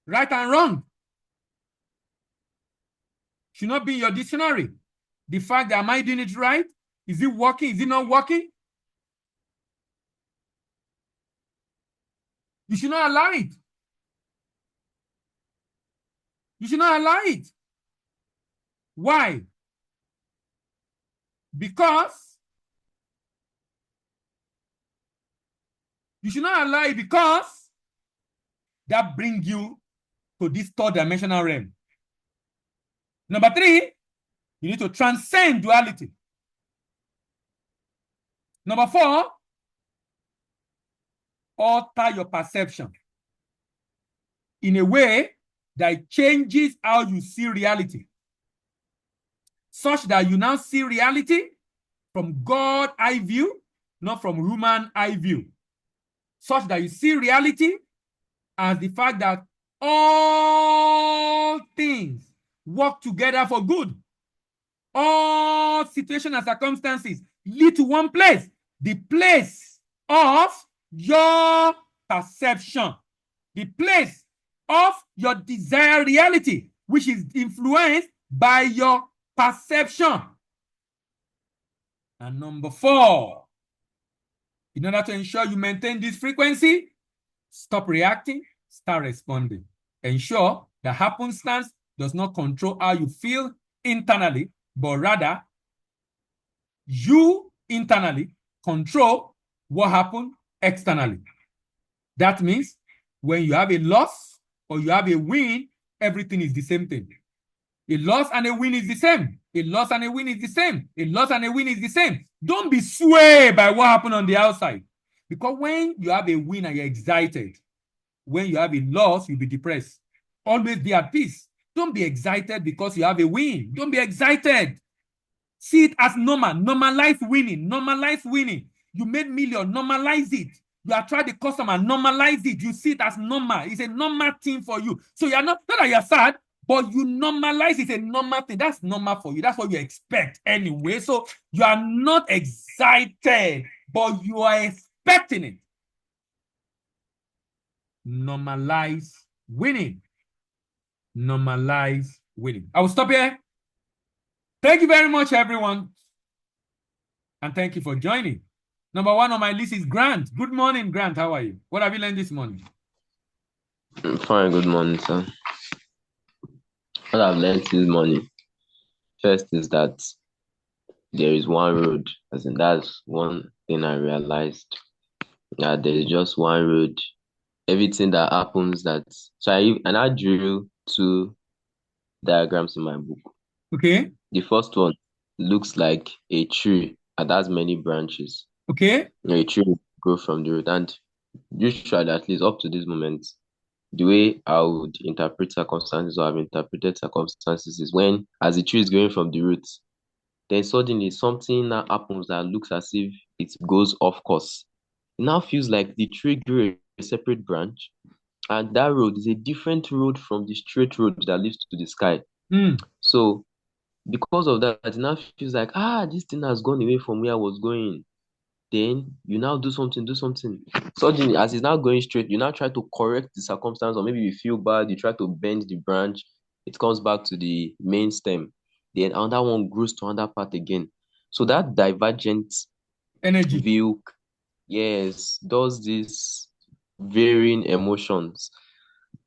Right and wrong should not be in your dictionary. The fact that am I doing it right Is it working? Is it not working? You should not allow it. You should not allow it. Why? Because you should not allow it because that brings you to this third dimensional realm. Number 3, you need to transcend duality. Number 4, alter your perception in a way that changes how you see reality, such that you now see reality from God eye view, not from human eye view, such that you see reality as the fact that all things work together for good. All situations and circumstances lead to one place, the place of your perception, the place of your desired reality, which is influenced by your perception. And number 4, in order to ensure you maintain this frequency, stop reacting, start responding. Ensure that happenstance does not control how you feel internally, but rather you internally control what happened externally. That means when you have a loss or you have a win, everything is the same thing. A loss and a win is the same. A loss and a win is the same. A loss and a win is the same. Don't be swayed by what happened on the outside. Because when you have a win and you're excited, when you have a loss, you'll be depressed. Always be at peace. Don't be excited because you have a win. Don't be excited. See it as normal. Normalize winning. Normalize winning. You made million. Normalize it. You attract the customer. Normalize it. You see it as normal. It's a normal thing for you. So you're not that you're sad, but you normalize it's a normal thing. That's normal for you. That's what you expect anyway. So you are not excited, but you are expecting it. Normalize winning. Normalize winning. I will stop here. Thank you very much, everyone. And thank you for joining. Number 1 on my list is Grant. Good morning, Grant. How are you? What have you learned this morning? Fine, good morning, sir. What I've learned this morning, first is that there is one road, as in that's one thing I realized, that there is just one road. Everything that happens and I drew 2 diagrams in my book. Okay. The first one looks like a tree and has many branches. Okay. A tree will grow from the root, and usually, at least up to this moment, the way I would interpret circumstances or have interpreted circumstances is when, as the tree is going from the roots, then suddenly something now happens that looks as if it goes off course. It now feels like the tree grew a separate branch, and that road is a different road from the straight road that leads to the sky. So, because of that, it now feels like, this thing has gone away from where I was going. Then you now do something. Suddenly, as it's now going straight, you now try to correct the circumstance, or maybe you feel bad, you try to bend the branch, it comes back to the main stem. Then another one grows to another part again. So that divergent Energy. view, yes, does this varying emotions.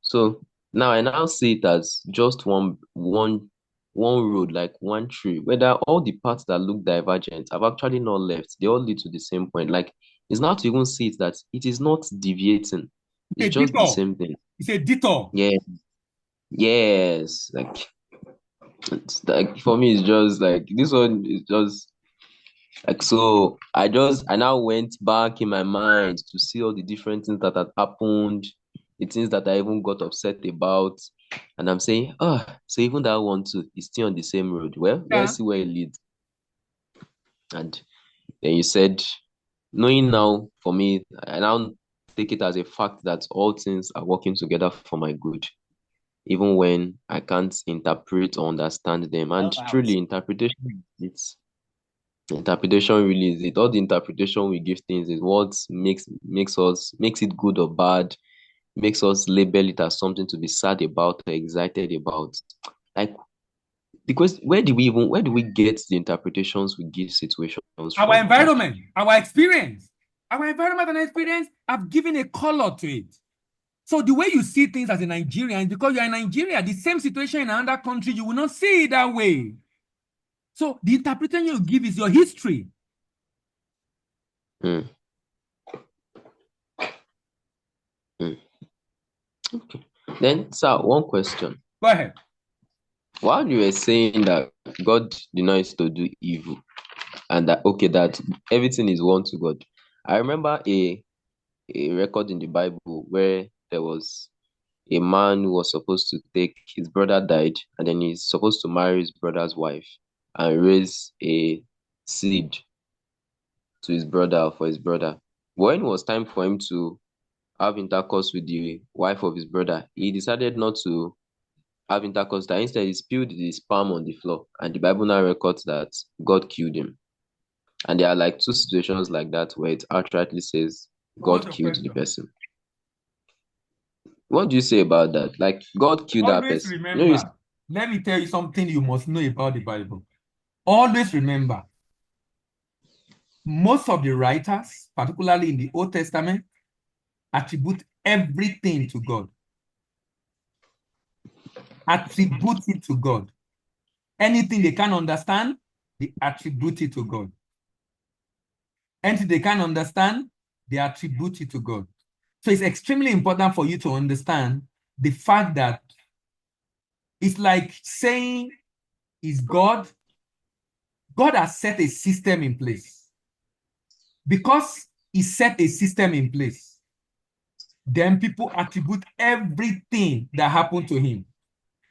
So now I now see it as just one road, like one tree, whether all the parts that look divergent have actually not left. They all lead to the same point. Like, it's not to even see it that it is not deviating. It's just the same thing. It's a detour. Yeah. Yes. It's like for me, it's just like this one is just like, so I now went back in my mind to see all the different things that had happened, the things that I even got upset about. And I'm saying, so even that one too is still on the same road. Well, let's see where it leads. And then you said, knowing now, for me, I now take it as a fact that all things are working together for my good, even when I can't interpret or understand them. And truly, interpretation really is it. All the interpretation we give things is what makes it good or bad, makes us label it as something to be sad about or excited about. Like, Because where do we get the interpretations we give situations Our from? Like, environment, our experience. Our environment and experience have given a color to it. So the way you see things as a Nigerian, because you're in Nigeria, the same situation in another country, you will not see it that way. So the interpretation you give is your history. mm, mm. Okay. Then, sir, one question. Go ahead. While you were saying that God did not used to do evil and that okay, that everything is one to God, I remember a record in the Bible where there was a man who was supposed to take his brother died, and then he's supposed to marry his brother's wife and raise a seed to his brother or for his brother. When it was time for him to have intercourse with the wife of his brother, he decided not to have intercourse. That instead he spilled his palm on the floor, and the Bible now records that God killed him. And there are like two situations like that where it outrightly says So what's God your killed the question? person. What do you say about that? Like God killed that Always person. You know, you remember, let me tell you something you must know about the Bible. Always remember, most of the writers, particularly in the Old Testament, attribute everything to God. Attribute it to God. Anything they can understand, they attribute it to God. Anything they can understand, they attribute it to God. So it's extremely important for you to understand the fact that it's like saying, is God? God has set a system in place. Because he set a system in place, then people attribute everything that happened to him,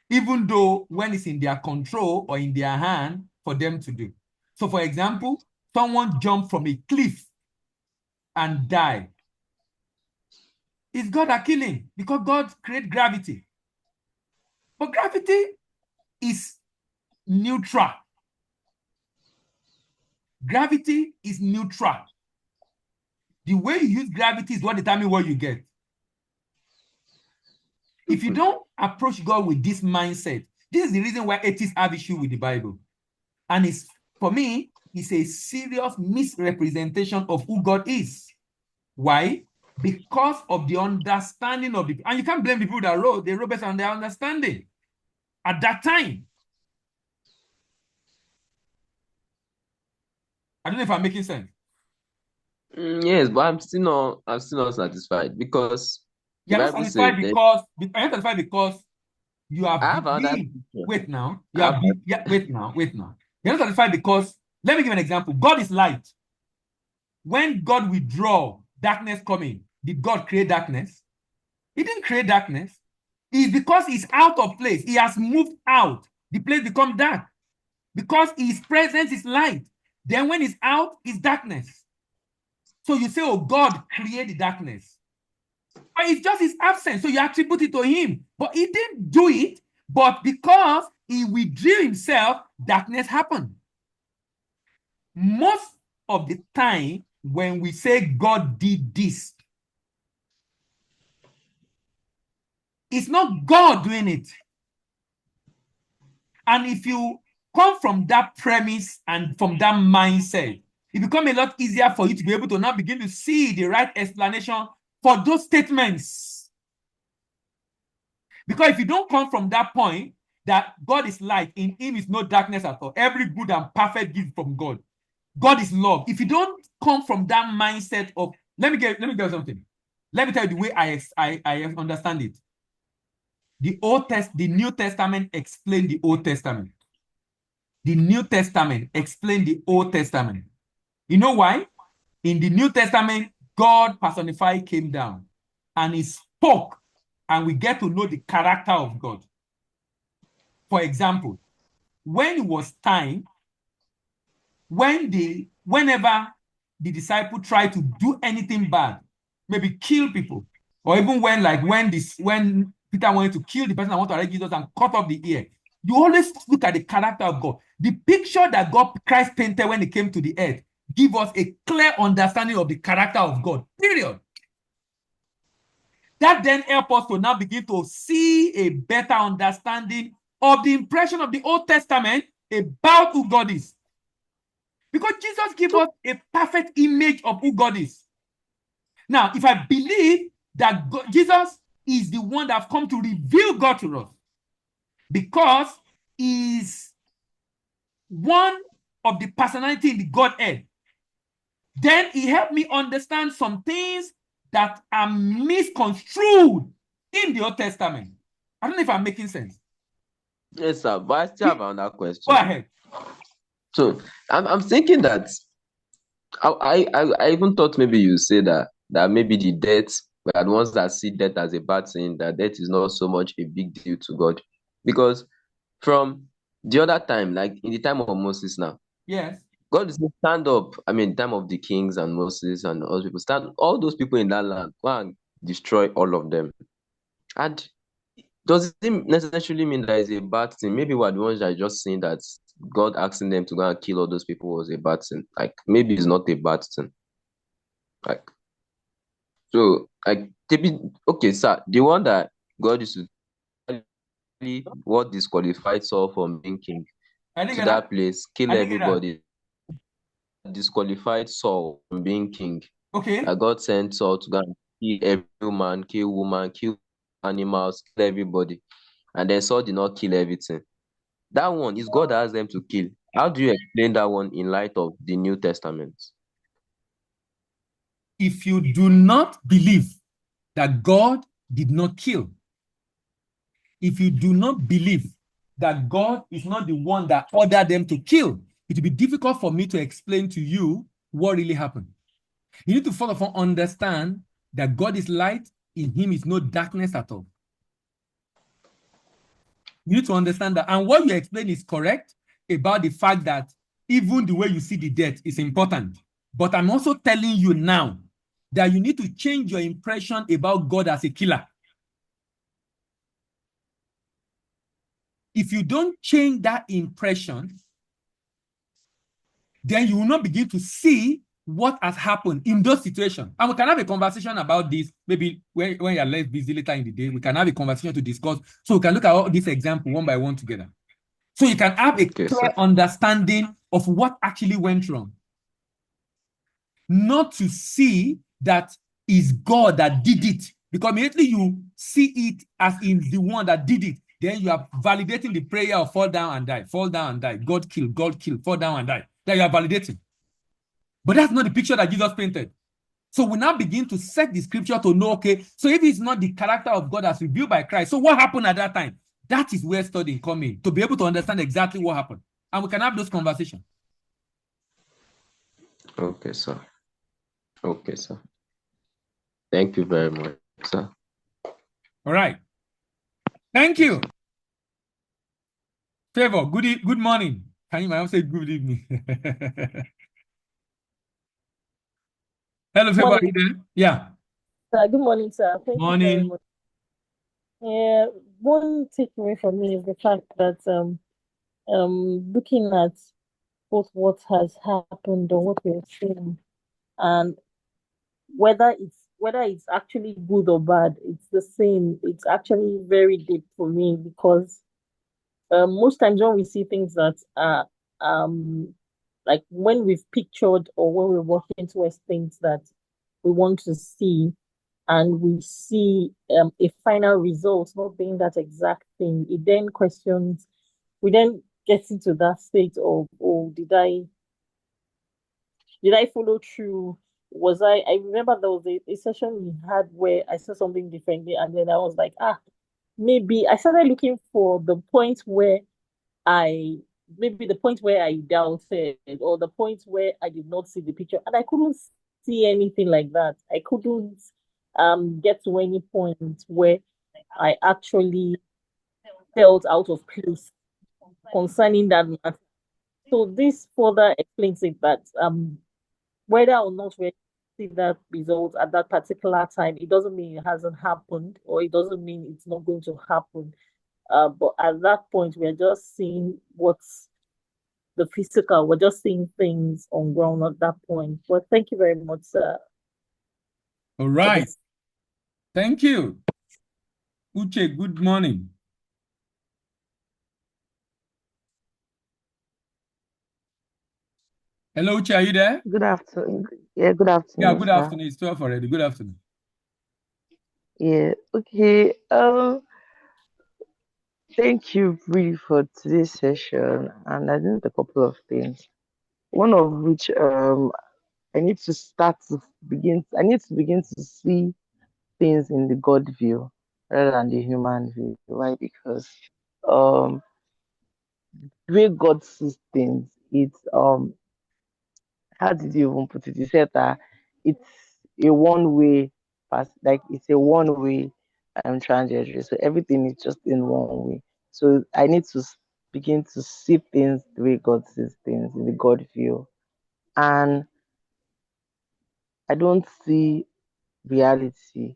even though when it's in their control or in their hand for them to do. So, for example, someone jumped from a cliff and died. It's God that killed him because God created gravity. But gravity is neutral. Gravity is neutral. The way you use gravity is what determines what you get. If you don't approach God with this mindset, this is the reason why atheists have issue with the Bible. And it's, for me, it's a serious misrepresentation of who God is. Why? Because of the understanding of the, and you can't blame the people that wrote, they wrote based on their understanding at that time. I don't know if I'm making sense. yes, but I'm still not satisfied because the You're not Bible says satisfied that because you have I have another believed. scripture. Wait now. I have Yeah, wait now. You're not satisfied because, let me give an example. God is light. When God withdraw, darkness coming, did God create darkness? He didn't create darkness. It's because he's out of place. He has moved out. The place becomes dark. Because his presence is light. Then when he's out, it's darkness. So you say, oh, God created the darkness. But it's just his absence. So you attribute it to him. But he didn't do it. But because he withdrew himself, darkness happened. Most of the time, when we say God did this, it's not God doing it. And if you come from that premise and from that mindset, it becomes a lot easier for you to be able to now begin to see the right explanation for those statements. Because if you don't come from that point that God is light, in him is no darkness at all, every good and perfect gift from God. God is love. If you don't come from that mindset of, let me get something. Let me tell you the way I understand it. The New Testament explained the Old Testament. The New Testament explained the Old Testament. You know why? In the New Testament, God personified came down and he spoke, and we get to know the character of God. For example, when it was time, whenever the disciple tried to do anything bad, maybe kill people, or even when Peter wanted to kill the person that wanted to arrest Jesus and cut off the ear, you always look at the character of God. The picture that Christ painted when he came to the earth give us a clear understanding of the character of God. Period. That then helps us to now begin to see a better understanding of the impression of the Old Testament about who God is. Because Jesus gave us a perfect image of who God is. Now, if I believe that Jesus is the one that has come to reveal God to us, because he's one of the personality in the Godhead, then he helped me understand some things that are misconstrued in the Old Testament. I don't know if I'm making sense. Yes, sir. But I still have another Go question. ahead. So I'm thinking that I even thought maybe you say that maybe the death, we are the ones that see death as a bad thing, that death is not so much a big deal to God. Because from the other time, like in the time of Moses now, Yes. God is stand up. I mean, time of the kings and Moses and all people stand, all those people in that land, go and destroy all of them. And does it necessarily mean that it's a bad thing? Maybe we're the ones that are just saying that God asking them to go and kill all those people was a bad thing. Like maybe it's not a bad thing. Like so, like maybe okay, sir. The one that God used to really what disqualified Saul from being king I didn't to get that that. place, kill I didn't get that. everybody, disqualified Saul from being king. Okay. That God sent Saul to go and kill every man, kill woman, kill animals, kill everybody. And then Saul did not kill everything. That one is God that asked them to kill. How do you explain that one in light of the New Testament? If you do not believe that God did not kill, if you do not believe that God is not the one that ordered them to kill, it will be difficult for me to explain to you what really happened. You need to first of all understand that God is light, in him is no darkness at all. You need to understand that. And what you explain is correct about the fact that even the way you see the death is important. But I'm also telling you now that you need to change your impression about God as a killer. If you don't change that impression, then you will not begin to see what has happened in those situations. And we can have a conversation about this, maybe when you're less busy later in the day, we can have a conversation to discuss. So we can look at all these examples one by one together. So you can have a Okay, clear sir. understanding of what actually went wrong. Not to see that is God that did it. Because immediately you see it as in the one that did it, then you are validating the prayer of fall down and die, fall down and die, God kill, fall down and die. That you are validating. But that's not the picture that Jesus painted. So we now begin to set the scripture to know, okay, so if it's not the character of God as revealed by Christ, so what happened at that time? That is where studying comes in, to be able to understand exactly what happened. And we can have those conversations. Okay, sir. Okay, sir. Thank you very much, sir. All right. Thank you. Favor, good morning. Can you say good evening? Hello, Favor, are Morning, you there? Yeah. sir. Good morning, sir. Thank you very Morning. much. One takeaway from me is the fact that looking at both what has happened or what we're seeing, and whether it's actually good or bad, it's the same. It's actually very deep for me because most times when we see things that are like when we've pictured or when we're working towards things that we want to see and we see a final result not being that exact thing, it then questions, we then get into that state of, oh, did I follow through? I remember there was a session we had where I saw something differently, and then I was like, maybe I started looking for the point where I maybe the point where I doubted or the point where I did not see the picture, and I couldn't see anything like that. I couldn't get to any point where I actually felt out of place concerning that matter. So this further explains it that whether or not we see that result at that particular time, it doesn't mean it hasn't happened, or it doesn't mean it's not going to happen. But at that point, we're just seeing what's the physical. We're just seeing things on ground at that point. But thank you very much, sir, All for right. this. Thank you. Uche, good morning. Hello, Uche, are you there? Good afternoon. Yeah, good Yeah, afternoon, good sir. afternoon. It's 12 already. Good afternoon. Yeah, okay. Thank you really for today's session, and I think a couple of things. One of which I need to start to begin. I need to begin to see things in the God view rather than the human view. Why? Because um, the way God sees things, it's how did you even put it? He said that it's a one way pass, like it's a one way trajectory. So everything is just in one way. So I need to begin to see things the way God sees things in the God view. And I don't see reality.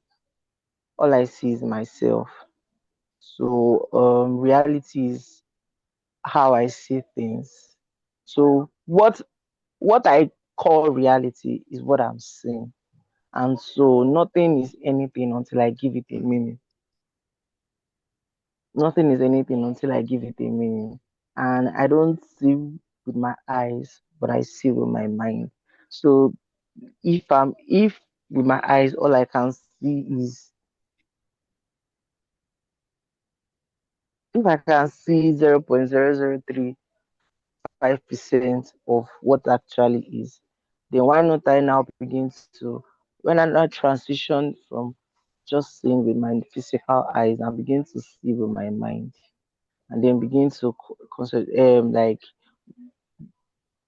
All I see is myself. So reality is how I see things. So what I call reality is what I'm seeing. And so nothing is anything until I give it a meaning. Nothing is anything until I give it a meaning. And I don't see with my eyes, but I see with my mind. So if with my eyes all I can see is, if I can see 0.0035% of what actually is, then why not I now begin to, when I now transition from just seeing with my physical eyes and begin to see with my mind, and then begin to like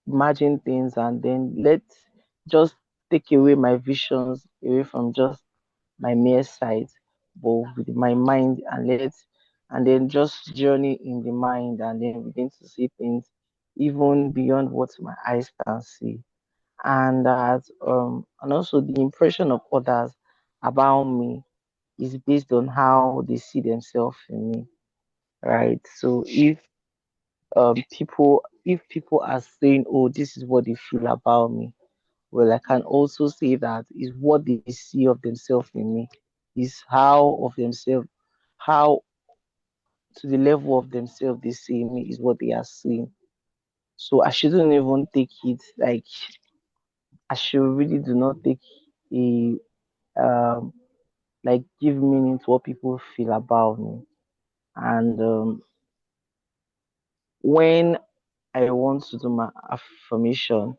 imagine things, and then let just take away my visions away from just my mere sight, but with my mind, and and then just journey in the mind, and then begin to see things even beyond what my eyes can see. And that and also the impression of others about me is based on how they see themselves in me, right? So if people are saying, oh, this is what they feel about me, well, I can also say that is what they see of themselves in me, is how of themselves, how to the level of themselves they see me is what they are seeing. So I shouldn't even take it like, I should really do not take a like give meaning to what people feel about me. And when I want to do my affirmation,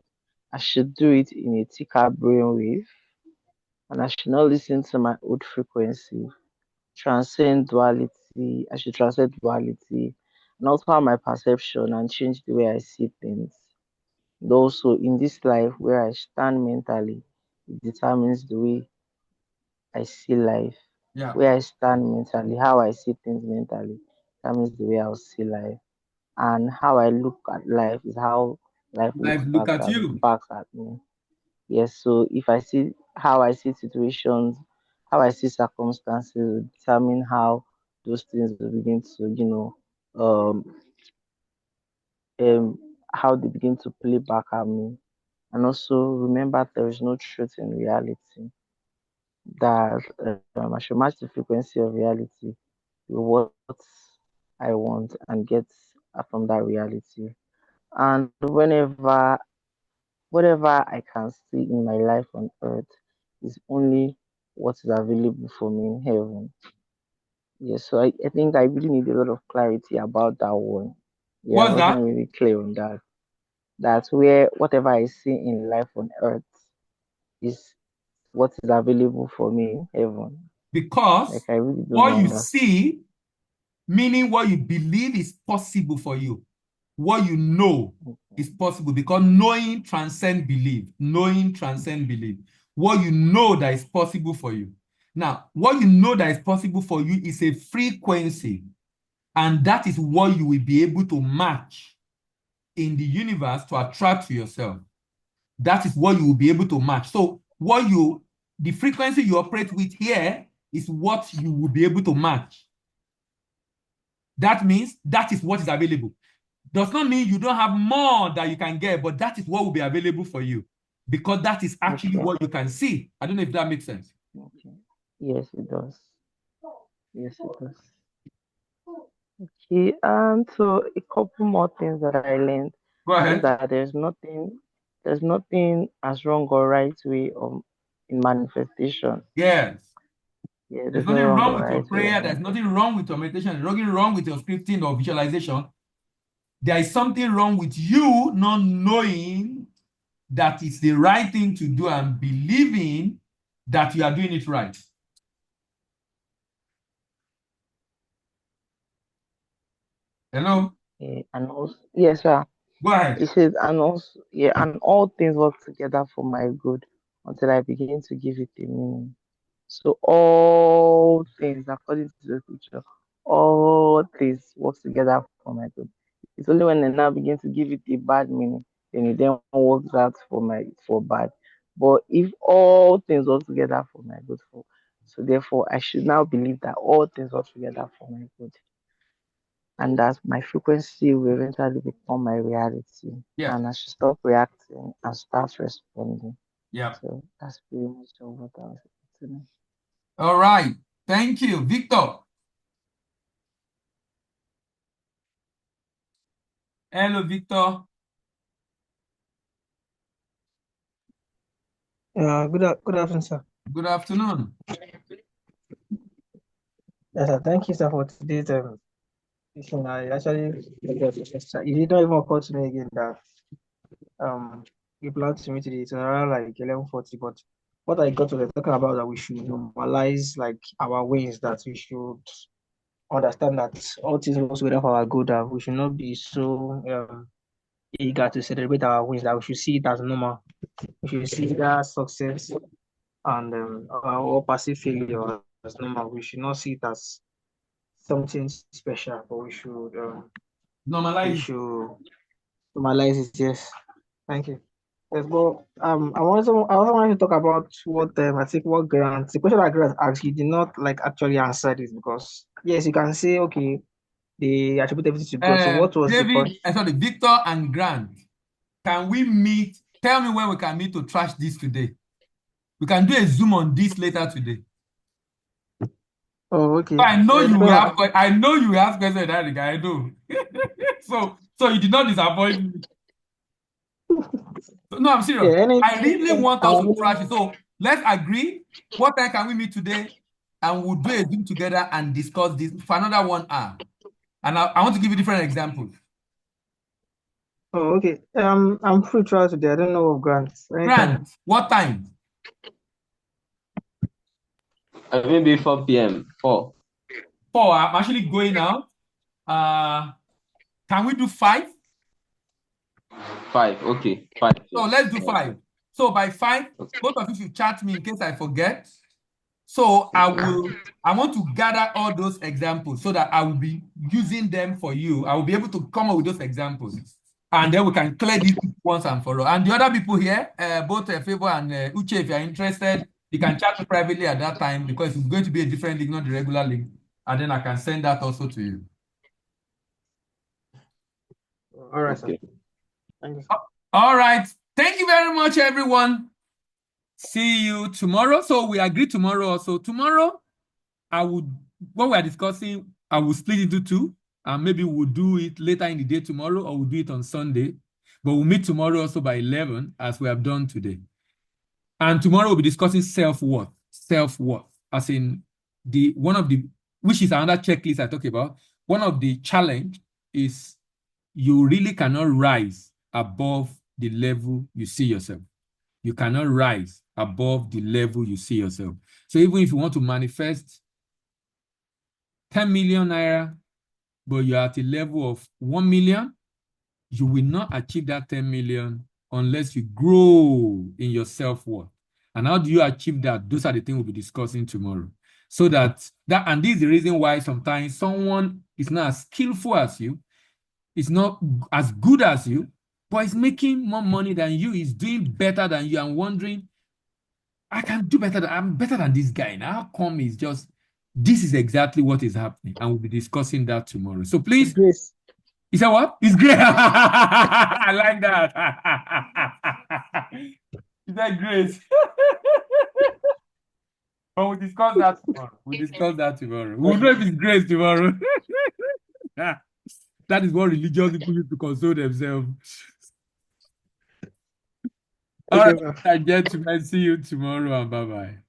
I should do it in a thicker brainwave, and I should not listen to my old frequency. Transcend duality. I should transcend duality and alter my perception and change the way I see things. And also, in this life where I stand mentally, it determines the way I see life. Yeah. Where I stand mentally, how I see things mentally, determines the way I'll see life. And how I look at life is how life Life, looks look at you. back at me. Yes, so if I see how I see situations, how I see circumstances, will determine how those things will begin to, um, um, how they begin to play back at me. And also remember there is no truth in reality. That I should match the frequency of reality with what I want and get from that reality. And whatever I can see in my life on earth is only what is available for me in heaven. Yes, so I think I really need a lot of clarity about that one. Yeah, I What's wasn't that? really clear on that. That's where whatever I see in life on earth is what is available for me in heaven. Like Because I really don't what you understand. see, meaning what you believe is possible for you. What you know is possible because knowing transcend belief. Knowing transcend belief. What you know that is possible for you. Now, what you know that is possible for you is a frequency, and that is what you will be able to match in the universe to attract to yourself. That is what you will be able to match. So, the frequency you operate with here is what you will be able to match. That means that is what is available. Does not mean you don't have more that you can get, but that is what will be available for you because that is actually Okay, what you can see. I don't know if that makes sense. okay. Yes, it does. Yes, it does. Okay, and so a couple more things that I learned Go is ahead. that there's nothing as wrong or right way in manifestation. Yes. Yeah, There's there's no nothing wrong wrong or with your right way prayer. of There's manifestation. nothing wrong with your meditation. There's nothing wrong with your scripting or visualization. There is something wrong with you not knowing that it's the right thing to do and believing that you are doing it right. Hello? Yeah, and also, yes, sir. Go ahead. It says, and also, yeah, and all things work together for my good until I begin to give it a meaning. So all things, according to the scripture, all things work together for my good. It's only when I now begin to give it a bad meaning, then it then works out for bad. But if all things work together for my good, so therefore I should now believe that all things work together for my good, and that my frequency will eventually become my reality, Yeah. and I should stop reacting and start responding. Yeah. So that's pretty much what I was saying. All right. Thank you. Victor. Hello, Victor. Good afternoon, sir. Good afternoon. Yes, sir. Thank you, sir, for today's session. I actually it did not even occur to me again that you planned to meet today. It's around like 11:40, but what I got to talking about that we should normalize like our wins, that we should understand that all things work together for our good, that we should not be so eager to celebrate our wins, that we should see it as normal. We should see that success and or passive failure as normal. We should not see it as something special, but we Normalize. should normalize it. Yes, thank you. Yes, but I also wanted to talk about what I think what Grant the question that Grant asked, he did not like actually answer this, because yes, you can say okay, they attribute everything to God. So what was the David, question? sorry, Victor and Grant. Can we meet? Tell me when we can meet to trash this today. We can do a Zoom on this later today. Oh, okay. I know you will have. No, I know you will have questions in that regard. I know. so you did not disappoint me. No, I'm yeah, serious. I really want us to trash it. So let's agree. What time can we meet today? And we'll do a Zoom together and discuss this for another 1 hour. And I want to give you different examples. oh, okay. I'm free trial today. I don't know of grants. Anytime. Grant, what time? Maybe 4 p.m. 4. 4. I'm actually going out. Can we do 5? 5. Okay. 5. So let's do 5. So by 5, both of you should chat me in case I forget. So I want to gather all those examples so that I will be using them for you. I will be able to come up with those examples. And then we can clear these once and for all. And the other people here, both Favor and Uche, if you're interested, you can chat me privately at that time, because it's going to be a different link, not the regular link. And then I can send that also to you. All right, Okay. sir. Thank you. All right. Thank you very much, everyone. See you tomorrow. So we agree tomorrow also. Tomorrow, what we are discussing, I will split into 2. And maybe we'll do it later in the day tomorrow, or we'll do it on Sunday. But we'll meet tomorrow also by 11, as we have done today. And tomorrow we'll be discussing self-worth. Self-worth, as in which is another checklist I talk about. One of the challenge is you really cannot rise above the level you see yourself. You cannot rise above the level you see yourself. So even if you want to manifest 10 million naira, but you're at a level of 1 million, you will not achieve that 10 million unless you grow in your self-worth. And how do you achieve that? Those are the things we'll be discussing tomorrow. So and this is the reason why sometimes someone is not as skillful as you, is not as good as you, but is making more money than you, is doing better than you, and wondering, I can do better. I'm better than this guy. Now, how come it's just, this is exactly what is happening. And we'll be discussing that tomorrow. So please, Grace. is that what? It's great. I like that. Is that great? But we'll discuss that tomorrow. We'll know if it's great tomorrow. That is what religious people use to console themselves. All Okay, right, gentlemen, see you tomorrow and bye-bye.